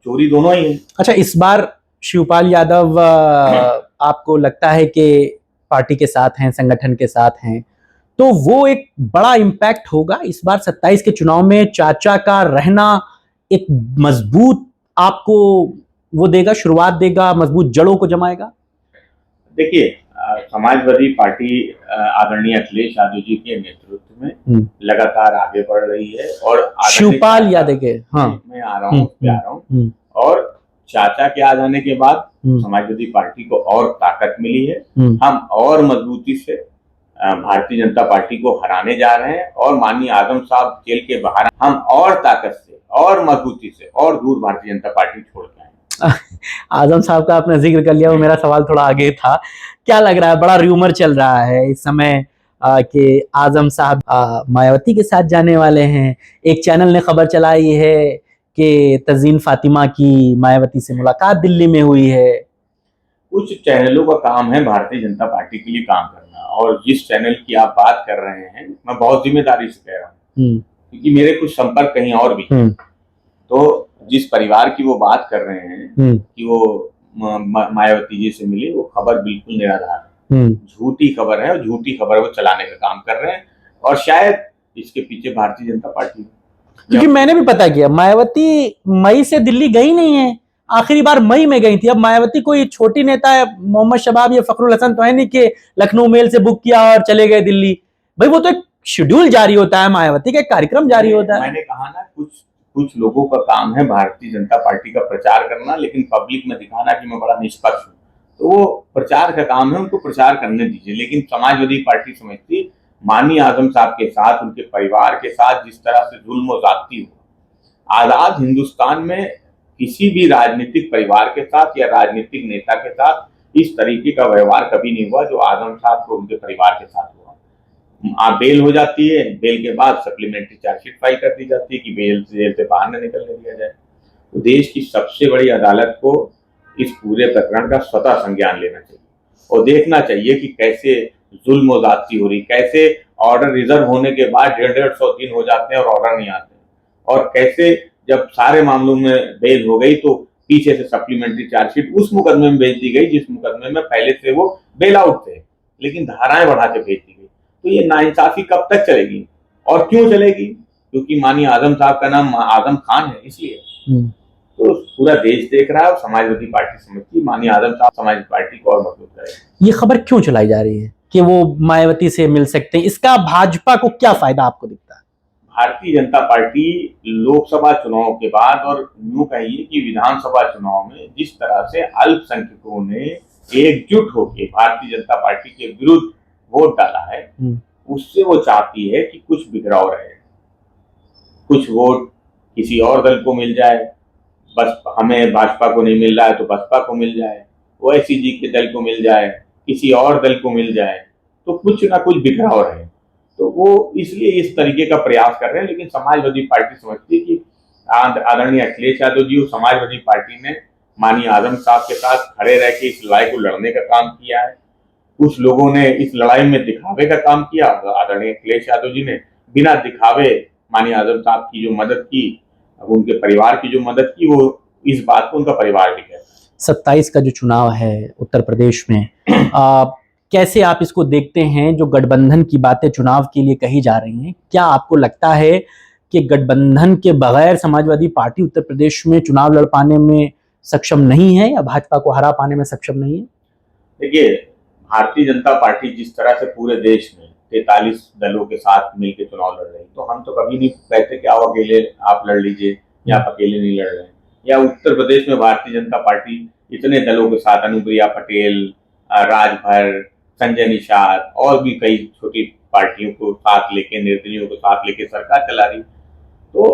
चोरी दोनों ही है। अच्छा, इस बार शिवपाल यादव आपको लगता है कि पार्टी के साथ हैं, संगठन के साथ हैं, तो वो एक बड़ा इम्पैक्ट होगा इस बार 27 के चुनाव में? चाचा का रहना एक मजबूत आपको वो देगा, शुरुआत देगा, मजबूत जड़ों को जमाएगा? देखिए, समाजवादी पार्टी आदरणीय अखिलेश यादव जी के नेतृत्व में लगातार आगे बढ़ रही है। और शिवपाल यादव के, हाँ, मैं आ रहा हूँ और चाचा के आ जाने के बाद समाजवादी पार्टी को और ताकत मिली है। हम और मजबूती से भारतीय जनता पार्टी को हराने जा रहे हैं और माननीय आजम साहब जेल के बाहर, हम और ताकत से और मजबूती से और दूर भारतीय जनता पार्टी छोड़ के आए। आजम साहब का आपने जिक्र कर लिया, वो मेरा सवाल थोड़ा आगे था। क्या लग रहा है, बड़ा र्यूमर चल रहा है इस समय कि आजम साहब मायावती के साथ जाने वाले हैं। एक चैनल ने खबर चलाई है कि तज़ीन फातिमा की मायावती से मुलाकात दिल्ली में हुई है। कुछ चैनलों का काम है भारतीय जनता पार्टी के लिए काम करना, और जिस चैनल की आप बात कर रहे हैं, मैं बहुत जिम्मेदारी से कह रहा हूँ क्योंकि मेरे कुछ संपर्क कहीं और भी। तो जिस परिवार की वो बात कर रहे हैं कि वो मायावती जी से मिले, वो खबर बिल्कुल निराधार है, झूठी खबर है, और झूठी खबर वो चलाने का काम कर रहे हैं, और शायद इसके पीछे भारतीय जनता पार्टी। क्योंकि मैंने भी पता किया, मायावती मई से दिल्ली गई नहीं है, आखिरी बार मई में गई थी। अब मायावती कोई छोटी नेता है, मोहम्मद शबाब या फखरुल हसन तो है नहीं कि लखनऊ मेल से बुक किया और चले गए दिल्ली। भाई वो तो एक शेड्यूल जारी होता है, मायावती का एक कार्यक्रम जारी होता है। मैंने कहा ना, कुछ लोगों का काम है भारतीय जनता पार्टी का प्रचार करना, लेकिन पब्लिक में दिखाना कि मैं बड़ा निष्पक्ष हूँ। तो वो प्रचार का काम है, उनको प्रचार करने दीजिए। लेकिन समाजवादी पार्टी समझती माननीय आजम साहब के साथ, उनके परिवार के साथ जिस तरह से जुल्म और ज्यादती हुआ, आजाद हिंदुस्तान में किसी भी राजनीतिक परिवार के साथ या राजनीतिक नेता के साथ इस तरीके का व्यवहार कभी नहीं हुआ जो आजम साहब को उनके परिवार के साथ हुआ। आप बेल हो जाती है, बेल के बाद सप्लीमेंट्री चार्जशीट फाइल कर दी जाती है कि जेल से बाहर न निकलने दिया जाए। तो देश की सबसे बड़ी अदालत को इस पूरे प्रकरण का स्वतः संज्ञान लेना चाहिए और देखना चाहिए कि कैसे जुल्म और ज्यादती हो रही, कैसे ऑर्डर रिजर्व होने के बाद 150 दिन हो जाते हैं और ऑर्डर नहीं आते, और कैसे जब सारे मामलों में बेल हो गई तो पीछे से सप्लीमेंट्री चार्जशीट उस मुकदमे में भेज दी गई जिस मुकदमे में पहले से वो बेल आउट थे, लेकिन धाराएं बढ़ा के भेज दी गई। तो ये नाइंसाफी कब तक चलेगी और क्यों चलेगी? क्योंकि माननीय आजम साहब का नाम आजम खान है, इसलिए। तो पूरा देश देख रहा है और समाजवादी पार्टी समझती है माननीय आजम साहब समाजवादी पार्टी को और मजबूत करेगा। ये खबर क्यों चलाई जा रही है? कि वो मायावती से मिल सकते हैं, इसका भाजपा को क्या फायदा आपको दिखता है? भारतीय जनता पार्टी लोकसभा चुनाव के बाद और यूं कहिए कि विधानसभा चुनाव में जिस तरह से अल्पसंख्यकों ने एकजुट होकर भारतीय जनता पार्टी के विरुद्ध वोट डाला है, उससे वो चाहती है कि कुछ बिखराव रहे, कुछ वोट किसी और दल को मिल जाए, बस हमें भाजपा को नहीं मिल रहा है तो बसपा को मिल जाए, ओवैसी के दल को मिल जाए, किसी और दल को मिल जाए, तो कुछ ना कुछ बिखराव रहे। तो वो इसलिए इस तरीके का प्रयास कर रहे हैं। लेकिन समाजवादी पार्टी समझती है कि आदरणीय अखिलेश यादव जी और समाजवादी पार्टी ने माननीय आजम साहब के साथ खड़े रह के इस लड़ाई को लड़ने का काम किया है। कुछ लोगों ने इस लड़ाई में दिखावे का काम किया, आदरणीय अखिलेश यादव जी ने बिना दिखावे माननीय आजम साहब की जो मदद की, उनके परिवार की जो मदद की, वो इस बात को उनका परिवार भी कहता है। 27 का जो चुनाव है उत्तर प्रदेश में, कैसे आप इसको देखते हैं? जो गठबंधन की बातें चुनाव के लिए कही जा रही हैं, क्या आपको लगता है कि गठबंधन के बगैर समाजवादी पार्टी उत्तर प्रदेश में चुनाव लड़ पाने में सक्षम नहीं है या भाजपा को हरा पाने में सक्षम नहीं है? देखिए, भारतीय जनता पार्टी जिस तरह से पूरे देश में 43 दलों के साथ मिलकर चुनाव लड़ रही, तो हम तो कभी नहीं कहते कि आओ अकेले आप लड़ लीजिए या आप अकेले नहीं लड़ रहे हैं। या उत्तर प्रदेश में भारतीय जनता पार्टी इतने दलों के साथ, अनुप्रिया पटेल, राजभर, संजय निषाद और भी कई छोटी पार्टियों को साथ लेके, निर्दलीयों को साथ लेके सरकार चला रही। तो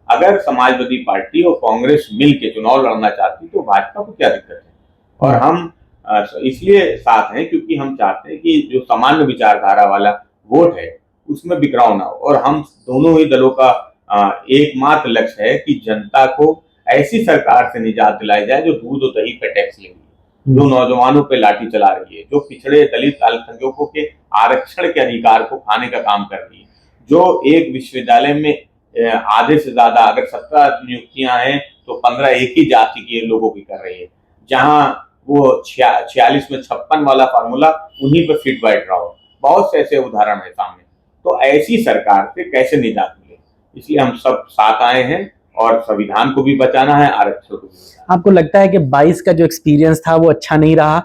अगर समाजवादी पार्टी और कांग्रेस मिल के चुनाव लड़ना चाहती तो भाजपा को क्या दिक्कत है? और हम इसलिए साथ हैं क्योंकि हम चाहते हैं कि जो सामान्य विचारधारा वाला वोट है उसमें बिखराव ना हो। और हम दोनों ही दलों का एकमात्र लक्ष्य है कि जनता को ऐसी सरकार से निजात दिलाई जाए जो दूध और दही पे टैक्स ले रही है, जो नौजवानों पे लाठी चला रही है, जो पिछड़े दलित अल्पसंख्यकों के आरक्षण के अधिकार को खाने का काम कर रही है, जो एक विश्वविद्यालय में आधे से ज्यादा, अगर 17 नियुक्तियां हैं तो 15 एक ही जाति के लोगों की कर रही है, जहां वो 46 में 56 वाला फार्मूला उन्हीं पर फिट बैठ रहा हो। बहुत से ऐसे उदाहरण है सामने। तो ऐसी सरकार से कैसे निजात मिले, इसलिए हम सब साथ आए हैं और संविधान को भी बचाना है, आरक्षण को भी। आपको लगता है कि 22 का जो एक्सपीरियंस था वो अच्छा नहीं रहा?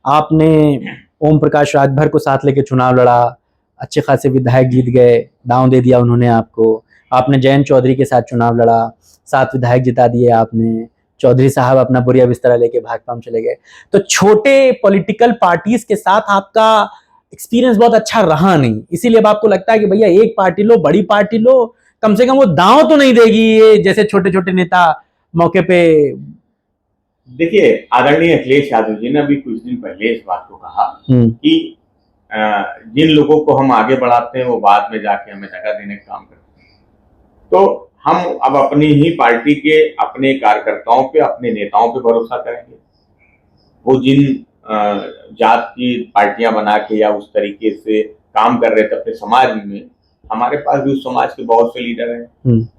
आपने ओम प्रकाश राजभर को साथ लेके चुनाव लड़ा, अच्छे खासे विधायक जीत गए, दांव दे दिया उन्होंने आपको। आपने जयंत चौधरी के साथ चुनाव लड़ा, 7 विधायक जिता दिए आपने। चौधरी साहब अपना बुरिया बिस्तरा लेके भाजपा में चले गए। तो छोटे पॉलिटिकल पार्टीज के साथ आपका एक्सपीरियंस बहुत अच्छा रहा नहीं, इसीलिए अब आपको लगता है कि भैया एक पार्टी लो, बड़ी पार्टी लो, कम से कम वो दांव तो नहीं देगी ये जैसे छोटे छोटे नेता मौके पे। देखिए, आदरणीय अखिलेश यादव जी ने अभी कुछ दिन पहले इस बात को कहा कि जिन लोगों को हम आगे बढ़ाते हैं वो बाद में जाके हमें धक्का देने का काम करते हैं। तो हम अब अपनी ही पार्टी के अपने कार्यकर्ताओं पे, अपने नेताओं पे भरोसा करेंगे। वो जिन जात की पार्टियां बना के या उस तरीके से काम कर रहे थे अपने समाज में, हमारे पास भी उस समाज के बहुत से लीडर हैं,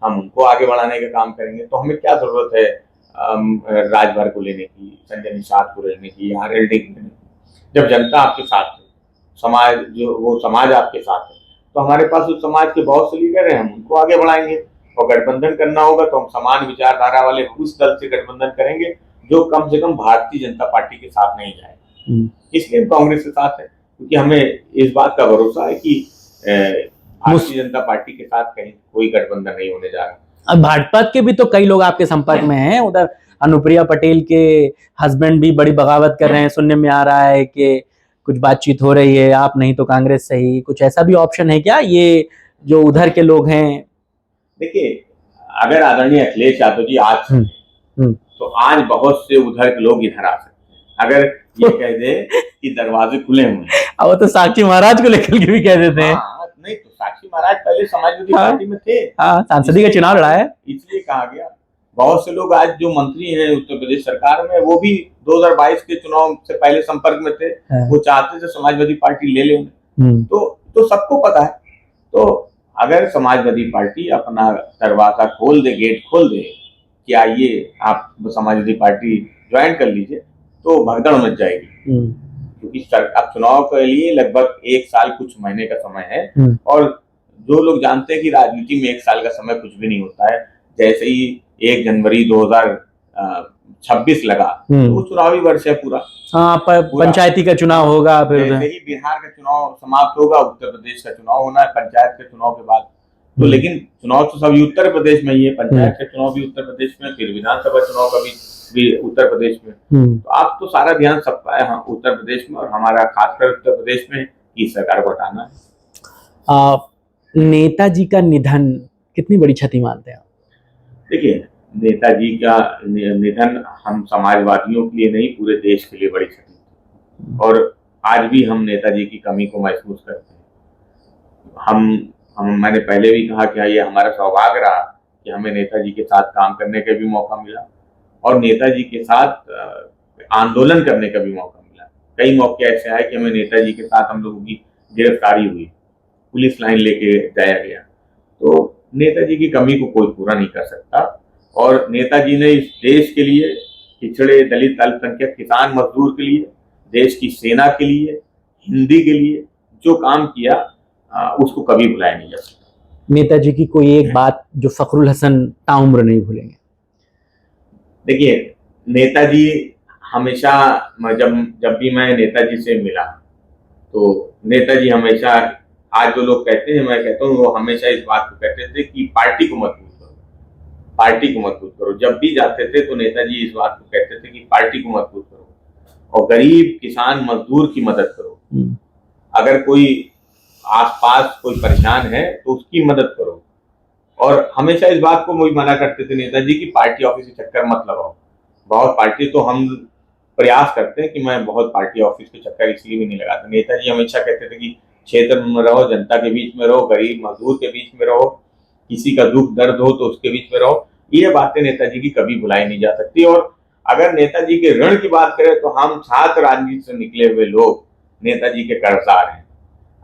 हम उनको आगे बढ़ाने का काम करेंगे। तो हमें क्या जरूरत है राजभर को लेने की, संजय निषाद को लेने की, आरएलडी को लेने की? जब जनता आपके साथ है, समाज जो वो समाज आपके साथ है, तो हमारे पास उस समाज के बहुत से लीडर हैं, हम उनको आगे बढ़ाएंगे। और गठबंधन करना होगा तो हम समान विचारधारा वाले उस दल से गठबंधन करेंगे जो कम से कम भारतीय जनता पार्टी के साथ नहीं जाए। इसलिए हम कांग्रेस के साथ है, क्योंकि हमें इस बात का भरोसा है कि भारतीय जनता पार्टी के साथ कहीं कोई गठबंधन नहीं होने जा रहा। अब भाजपा के भी तो कई लोग आपके संपर्क में हैं, उधर अनुप्रिया पटेल के हस्बैंड भी बड़ी बगावत कर रहे हैं, सुनने में आ रहा है कि कुछ बातचीत हो रही है, आप नहीं तो कांग्रेस सही, कुछ ऐसा भी ऑप्शन है क्या ये जो उधर के लोग हैं? देखिए, अगर आदरणीय अखिलेश यादव जी आज तो आज बहुत से उधर के लोग इधर आ सकते हैं। अगर ये कह दे कि दरवाजे खुले हुए हैं, अब तो साक्षी महाराज को लेकर के भी कह देते हैं। नहीं तो साक्षी महाराज पहले समाजवादी पार्टी में थे, सांसदी का चुनाव लड़ा है, इसलिए कहा गया। बहुत से लोग आज जो मंत्री हैं उत्तर प्रदेश सरकार में, वो भी 2022 के चुनाव से पहले संपर्क में थे, वो चाहते थे समाजवादी पार्टी ले ले उन्हें। तो सबको पता है। तो अगर समाजवादी पार्टी अपना दरवाजा खोल दे, गेट खोल दे कि आइए आप समाजवादी पार्टी ज्वाइन कर लीजिए, तो भगदड़ मच जाएगी। क्योंकि अब चुनाव के लिए लगभग 1 साल कुछ महीने का समय है, और जो लोग जानते हैं कि राजनीति में 1 साल का समय कुछ भी नहीं होता है। जैसे ही 1 जनवरी 26 लगा, तो चुनावी वर्ष है पूरा। हाँ, पंचायती का चुनाव होगा, फिर जैसे ही बिहार का चुनाव समाप्त होगा, उत्तर प्रदेश का चुनाव होना है पंचायत के चुनाव के बाद। तो लेकिन चुनाव तो सभी उत्तर प्रदेश में ही है, पंचायत का चुनाव भी उत्तर प्रदेश में, फिर विधानसभा चुनाव का भी उत्तर प्रदेश में। तो आप तो सारा ध्यान सबका है उत्तर प्रदेश में, और हमारा खासकर उत्तर प्रदेश में इस सरकार को हटाना है। नेताजी का निधन कितनी बड़ी क्षति मानते हैं आप? देखिए, नेताजी का निधन हम समाजवादियों के लिए नहीं, पूरे देश के लिए बड़ी क्षति थी, और आज भी हम नेताजी की कमी को महसूस करते हैं। मैंने पहले भी कहा कि ये हमारा सौभाग्य रहा कि हमें नेताजी के साथ काम करने का भी मौका मिला, और नेताजी के साथ आंदोलन करने का भी मौका मिला। कई मौके ऐसे आए कि हमें नेताजी के साथ हम लोगों की गिरफ्तारी हुई, पुलिस लाइन लेके जाया गया। तो नेताजी की कमी को कोई पूरा नहीं कर सकता, और नेताजी ने इस देश के लिए, पिछड़े, दलित, अल्पसंख्यक, किसान, मजदूर के लिए, देश की सेना के लिए, हिंदी के लिए जो काम किया उसको कभी भुलाया नहीं जा सकता। नेताजी की कोई एक बात जो फखरुल हसन ताउम्र नहीं भूलेंगे? देखिए, नेताजी हमेशा, जब भी मैं नेताजी से मिला, तो नेताजी हमेशा, आज जो लोग कहते हैं, मैं कहता हूँ, वो हमेशा इस बात को कहते थे कि पार्टी को मजबूत करो, पार्टी को मजबूत करो। जब भी जाते थे तो नेताजी इस बात को कहते थे कि पार्टी को मजबूत करो, और गरीब, किसान, मजदूर की मदद करो। अगर कोई आसपास कोई परेशान है तो उसकी मदद करो। और हमेशा इस बात को वही मना करते थे नेताजी की पार्टी ऑफिस के चक्कर मत लगाओ। बहुत पार्टी तो हम प्रयास करते हैं कि मैं बहुत पार्टी ऑफिस के चक्कर इसलिए भी नहीं लगाता। नेताजी हमेशा कहते थे कि क्षेत्र में रहो, जनता के बीच में रहो, गरीब मजदूर के बीच में रहो, किसी का दुख दर्द हो तो उसके बीच में रहो। ये बातें नेताजी की कभी भुलाई नहीं जा सकती। और अगर नेताजी के ऋण की बात करें तो हम छात्र राजनीति से निकले हुए लोग नेताजी के कर्जदार हैं।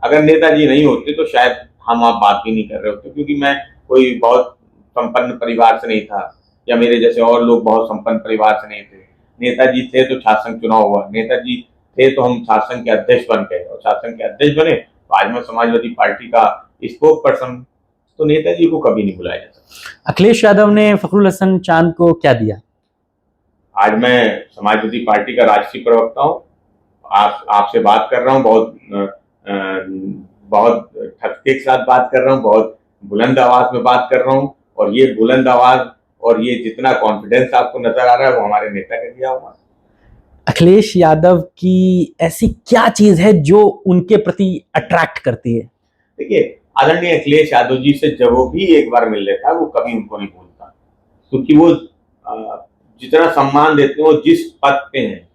अगर नेताजी नहीं होते तो शायद हम आप बात भी नहीं कर रहे होते, क्योंकि मैं कोई बहुत संपन्न परिवार से नहीं था, या मेरे जैसे और लोग बहुत संपन्न परिवार से नहीं थे। नेताजी थे तो शासन चुनाव हुआ, नेताजी थे तो हम शासन के अध्यक्ष बन गए, और शासन के अध्यक्ष बने तो आज मैं समाजवादी पार्टी का स्पोक पर्सन। तो नेताजी को कभी नहीं भुलाया जा सकता। अखिलेश यादव ने फखरुल हसन चांद को क्या दिया? आज मैं समाजवादी पार्टी का राष्ट्रीय प्रवक्ता हूँ, आपसे बात कर रहा हूँ, बहुत ठक्के के साथ बात कर रहा हूँ, बहुत बुलंद आवाज में बात कर रहा हूँ, और ये बुलंद आवाज और ये जितना कॉन्फिडेंस आपको नजर आ रहा है वो हमारे नेता का दिया हुआ। अखिलेश यादव की ऐसी क्या चीज है जो उनके प्रति अट्रैक्ट करती है? देखिए, आदरणीय अखिलेश यादव जी से जब वो भी एक बार मिल लेता है वो कभी उनको नहीं भूलता, क्योंकि वो जितना सम्मान देते हैं, वो जिस पद पे हैं,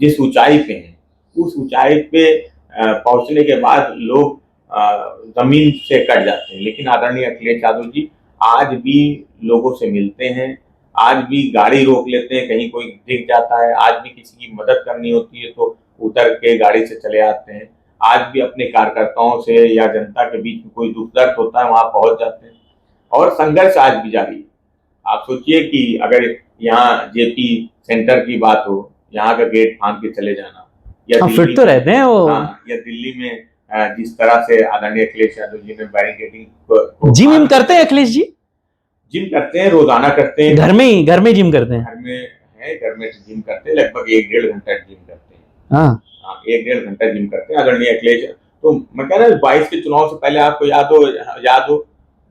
जिस ऊंचाई पे हैं, उस ऊंचाई पे पहुंचने के बाद लोग जमीन से कट जाते हैं। लेकिन आदरणीय अखिलेश यादव जी आज भी लोगों से मिलते हैं, आज भी गाड़ी रोक लेते हैं, कहीं कोई दिख जाता है, आज भी किसी की मदद करनी होती है तो उतर के गाड़ी से चले आते हैं, आज भी अपने कार्यकर्ताओं से या जनता के बीच में कोई दुख दर्द होता है वहां पहुंच जाते हैं, और संघर्ष आज भी जारी है। आप सोचिए कि अगर यहाँ जेपी सेंटर की बात हो, यहाँ का गेट फांद के चले जाना, या फिट तो रहते हैं वो, या दिल्ली में जिस तरह से आदरणीय अखिलेश यादव जी ने बैरिकेडिंग, जिम करते हैं अखिलेश जी? जिम करते हैं, रोजाना करते हैं, घर में जिम करते हैं, घर में जिम करते हैं, लगभग 1-1.5 घंटा जिम करते हैं। हाँ, 1-1.5 घंटा जिम करते हैं आदरणीय अखिलेश। तो मैं कह रहा हूँ 22 के चुनाव से पहले आपको याद हो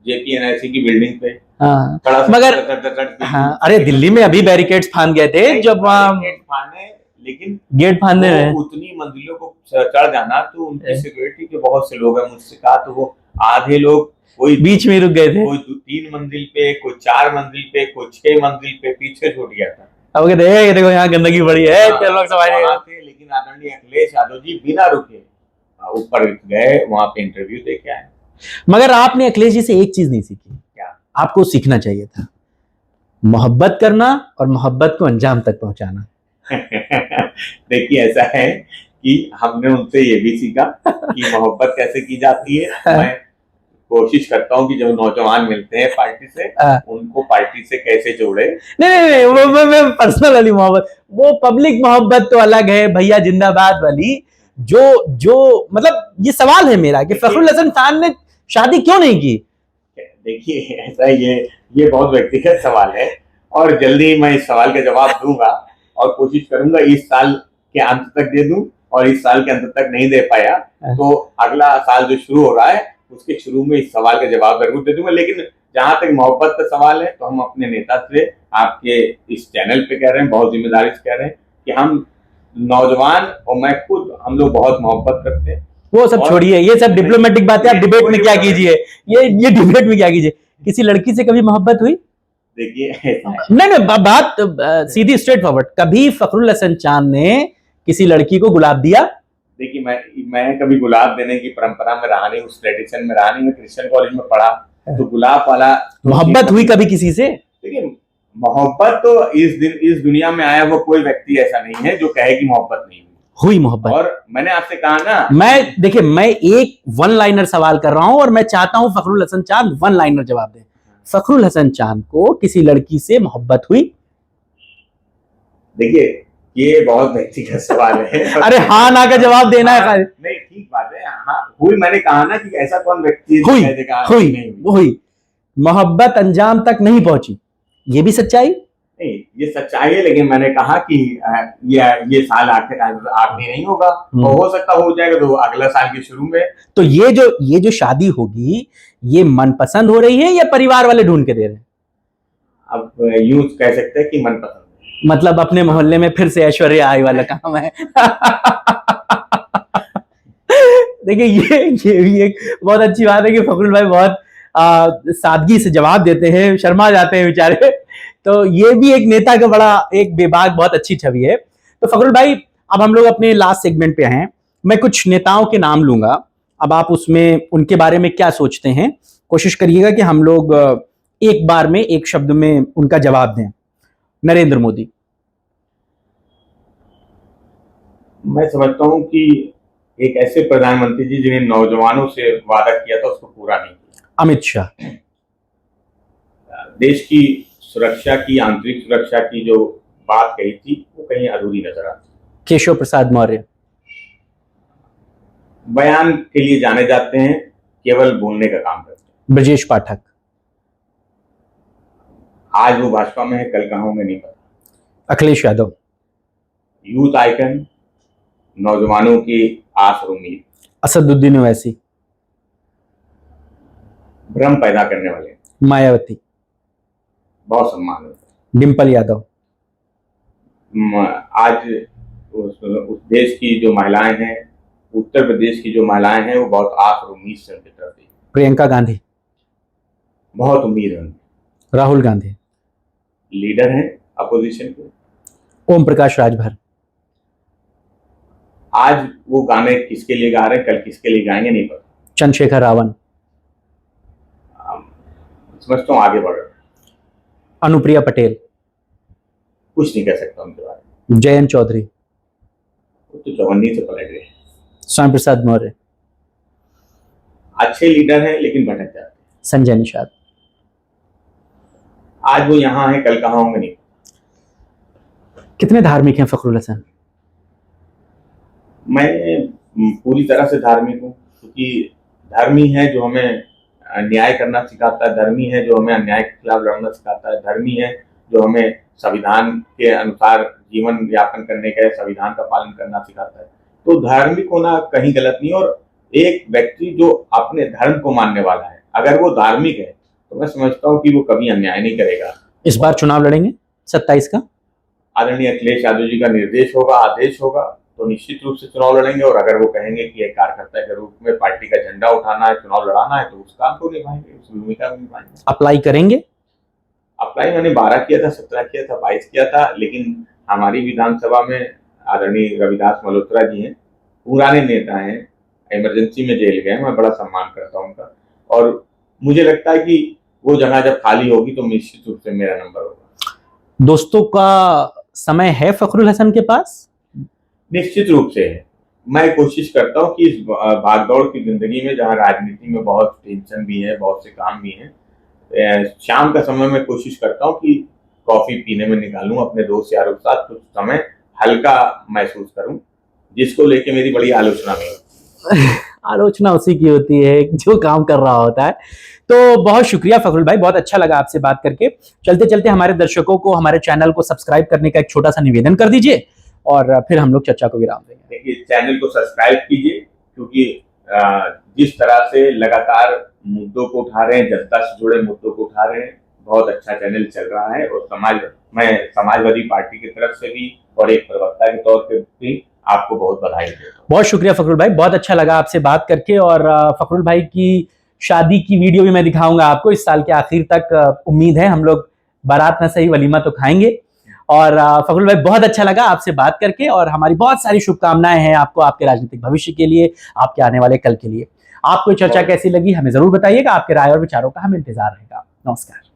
JPNIC की बिल्डिंग पे, हाँ, मगर हाँ, अरे दिल्ली में अभी बैरिकेड्स फांद गए थे जब वहाँ, लेकिन गेट फांदने में उतनी मंजिलों को चढ़ जाना, तो उनकी सिक्योरिटी के बहुत से लोग हैं, मुझसे कहा तो वो आधे लोग कोई बीच में रुक गए थे, कोई 3 मंजिल पे, कोई 4 मंजिल पे, कोई 6 मंजिल पे पीछे छूट गया था। अब देखो यहाँ गंदगी बड़ी है, लेकिन आदरणीय अखिलेश यादव जी बिना रुके ऊपर गए, वहां पे इंटरव्यू दे के आए। मगर आपने अखिलेश जी से एक चीज नहीं सीखी, क्या? आपको सीखना चाहिए था मोहब्बत करना और मोहब्बत को अंजाम तक पहुंचाना। देखिए, ऐसा है कि हमने उनसे ये भी सीखा कि मोहब्बत कैसे की जाती है। मैं कोशिश करता हूँ कि जो नौजवान मिलते हैं पार्टी से, उनको पार्टी से कैसे जोड़े। नहीं, वो पर्सनल वाली मोहब्बत, वो पब्लिक मोहब्बत तो अलग है भैया, जिंदाबाद वाली। जो मतलब ये सवाल है मेरा कि फखरुल हसन खान ने शादी क्यों नहीं की? देखिए, ऐसा ये बहुत व्यक्तिगत सवाल है, और जल्दी ही मैं इस सवाल का जवाब दूंगा और कोशिश करूंगा इस साल के अंत तक दे दूं, और इस साल के अंत तक नहीं दे पाया तो अगला साल जो शुरू हो रहा है उसके शुरू में इस सवाल का जवाब जरूर दे दूंगा। लेकिन जहां तक मोहब्बत का सवाल है तो हम अपने नेता से आपके इस चैनल पे कह रहे हैं, बहुत जिम्मेदारी से कह रहे हैं कि हम नौजवान और मैं खुद, हम लोग बहुत मोहब्बत करते हैं। वो सब छोड़िए, ये सब डिप्लोमेटिक बातें आप डिबेट में क्या कीजिए, ये डिबेट में क्या कीजिए। किसी लड़की से कभी मोहब्बत हुई? देखिए नहीं, बात सीधी स्ट्रेट फॉरवर्ड, कभी फखरुल हसन चांद ने किसी लड़की को गुलाब दिया? देखिए मैं कभी गुलाब देने की परंपरा में रहा नहीं, उस ट्रेडिशन में रहा नहीं। मैं क्रिश्चियन कॉलेज में पढ़ा तो गुलाब वाला मोहब्बत हुई कभी किसी से? देखिए मोहब्बत तो इस दुनिया में आया वो कोई व्यक्ति ऐसा नहीं है जो कहे कि मोहब्बत नहीं हुई मोहब्बत। और मैंने आपसे कहा ना, मैं एक वन लाइनर सवाल कर रहा हूं और मैं चाहता हूं फखरुल हसन चांद वन लाइनर जवाब दें। फखरुल हसन चांद को किसी लड़की से मोहब्बत हुई? देखिए ये बहुत व्यक्तिगत सवाल है। अरे हाँ ना का जवाब देना है। नहीं ठीक बात है, हाँ हुई। मैंने कहा ना कि ऐसा कौन व्यक्ति हुई मोहब्बत अंजाम तक नहीं पहुंची, ये भी सच्चाई? नहीं ये सच्चाई है, लेकिन मैंने कहा कि ये साल आखिरी नहीं होगा, और हो सकता हो जाएगा तो अगला साल के शुरू में। तो ये जो शादी होगी ये मनपसंद हो रही है या परिवार वाले ढूंढ के दे रहे हैं? अब यूं कह सकते हैं कि मनपसंद, मतलब अपने मोहल्ले में फिर से ऐश्वर्या आई वाला काम है। देखिए ये भी एक बहुत अच्छी बात है कि फखरुल भाई बहुत सादगी से जवाब देते हैं, शर्मा जाते हैं बेचारे। तो ये भी एक नेता का बड़ा एक बेबाक बहुत अच्छी छवि है। तो फखरुल भाई अब हम लोग अपने लास्ट सेगमेंट पे हैं। मैं कुछ नेताओं के नाम लूंगा, अब आप उसमें उनके बारे में क्या सोचते हैं कोशिश करिएगा कि हम लोग एक बार में एक शब्द में उनका जवाब दें। नरेंद्र मोदी। मैं समझता हूं कि एक ऐसे प्रधानमंत्री जी जिन्हें नौजवानों से वादा किया था उसको पूरा नहीं किया। अमित शाह। देश की सुरक्षा की, आंतरिक सुरक्षा की जो बात कही थी वो कहीं अधूरी नजर आती। केशव प्रसाद मौर्य। बयान के लिए जाने जाते हैं, केवल बोलने का काम करते हैं। ब्रजेश पाठक। आज वो भाजपा में है, कल कहाँ होंगे नहीं पता। अखिलेश यादव। यूथ आइकन, नौजवानों की आस और उम्मीद। असदुद्दीन ओवैसी। भ्रम पैदा करने वाले। मायावती। बहुत सम्मान है। डिम्पल यादव। आज उस देश की जो महिलाएं हैं, उत्तर प्रदेश की जो महिलाएं हैं, वो बहुत आस और उम्मीद से उनकी तरफ थी। प्रियंका गांधी। बहुत उम्मीद है उनकी। राहुल गांधी। लीडर हैं अपोजिशन के। ओम प्रकाश राजभर। आज वो गाने किसके लिए गा रहे हैं, कल किसके लिए गाएंगे नहीं पता। चंद्रशेखर रावण। समझता हूँ आगे बढ़ रहे। अनुप्रिया पटेल। कुछ नहीं कह सकता उनके बारे में। जयंत चौधरी। वो तो चौवन्नी से पलट गए। स्वामी प्रसाद मौर्य। अच्छे लीडर हैं लेकिन भटक जाते हैं। संजय निषाद। आज वो यहाँ है, कल कहाँ होंगे नहीं। कितने धार्मिक हैं फखरुल हसन? मैं पूरी तरह से धार्मिक हूँ, क्योंकि धर्म ही है जो हमें न्याय करना सिखाता है, धर्म ही है जो हमें अन्याय के खिलाफ लड़ना सिखाता है, धर्म ही है जो हमें संविधान के अनुसार जीवन यापन करने का, संविधान का पालन करना सिखाता है। तो धार्मिक होना कहीं गलत नहीं। और एक व्यक्ति जो अपने धर्म को मानने वाला है, अगर वो धार्मिक है तो मैं समझता हूँ कि वो कभी अन्याय नहीं करेगा। इस बार चुनाव लड़ेंगे 27 का? आदरणीय अखिलेश यादव जी का निर्देश होगा, आदेश होगा तो निश्चित रूप से चुनाव लड़ेंगे। और अगर वो कहेंगे कि एक कार्यकर्ता के रूप में पार्टी का झंडा उठाना है, चुनाव लड़ाना है, तो उस काम को निभाएंगे, उस भूमिका में निभाएंगे। अप्लाई करेंगे? अप्लाई मैंने 12 किया था, 17 किया था, 22 किया था, लेकिन हमारी विधानसभा में आदरणीय रविदास मल्होत्रा जी हैं, पुराने नेता हैं, इमरजेंसी में जेल गए, मैं बड़ा सम्मान करता हूँ उनका। और मुझे लगता है कि वो जगह जब खाली होगी तो निश्चित रूप से मेरा नंबर होगा। दोस्तों का समय है फखरुल हसन के पास? निश्चित रूप से है। मैं कोशिश करता हूँ कि इस भागदौड़ की जिंदगी में, जहाँ राजनीति में बहुत टेंशन भी है, बहुत से काम भी हैं, शाम का समय मैं कोशिश करता हूँ कि कॉफी पीने में निकालूं अपने दोस्त यारों के साथ, कुछ समय हल्का महसूस करूं, जिसको लेके मेरी बड़ी आलोचना भी आलोचना उसी की होती है जो काम कर रहा होता है। तो बहुत शुक्रिया फखरुल भाई, बहुत अच्छा लगा आपसे बात करके। चलते चलते हमारे दर्शकों को हमारे चैनल को सब्सक्राइब करने का एक छोटा सा निवेदन कर दीजिए और फिर हम लोग चर्चा को विराम देंगे। देखिए, चैनल को सब्सक्राइब कीजिए, क्योंकि जिस तरह से लगातार मुद्दों को उठा रहे हैं, जनता से जुड़े मुद्दों को उठा रहे हैं, बहुत अच्छा चैनल चल रहा है। और मैं समाजवादी पार्टी की तरफ से भी और एक प्रवक्ता के तौर पे भी आपको बहुत बधाई देता हूं। बहुत शुक्रिया फखरुल भाई, बहुत अच्छा लगा आपसे बात करके। और फखरुल भाई की शादी की वीडियो भी मैं दिखाऊंगा आपको इस साल के आखिर तक। उम्मीद है हम लोग बारात न सही वलीमा तो खाएंगे। और फखरुल भाई बहुत अच्छा लगा आपसे बात करके, और हमारी बहुत सारी शुभकामनाएं हैं आपको, आपके राजनीतिक भविष्य के लिए, आपके आने वाले कल के लिए। आपको चर्चा कैसी लगी हमें जरूर बताइएगा। आपके राय और विचारों का हमें इंतजार रहेगा। नमस्कार।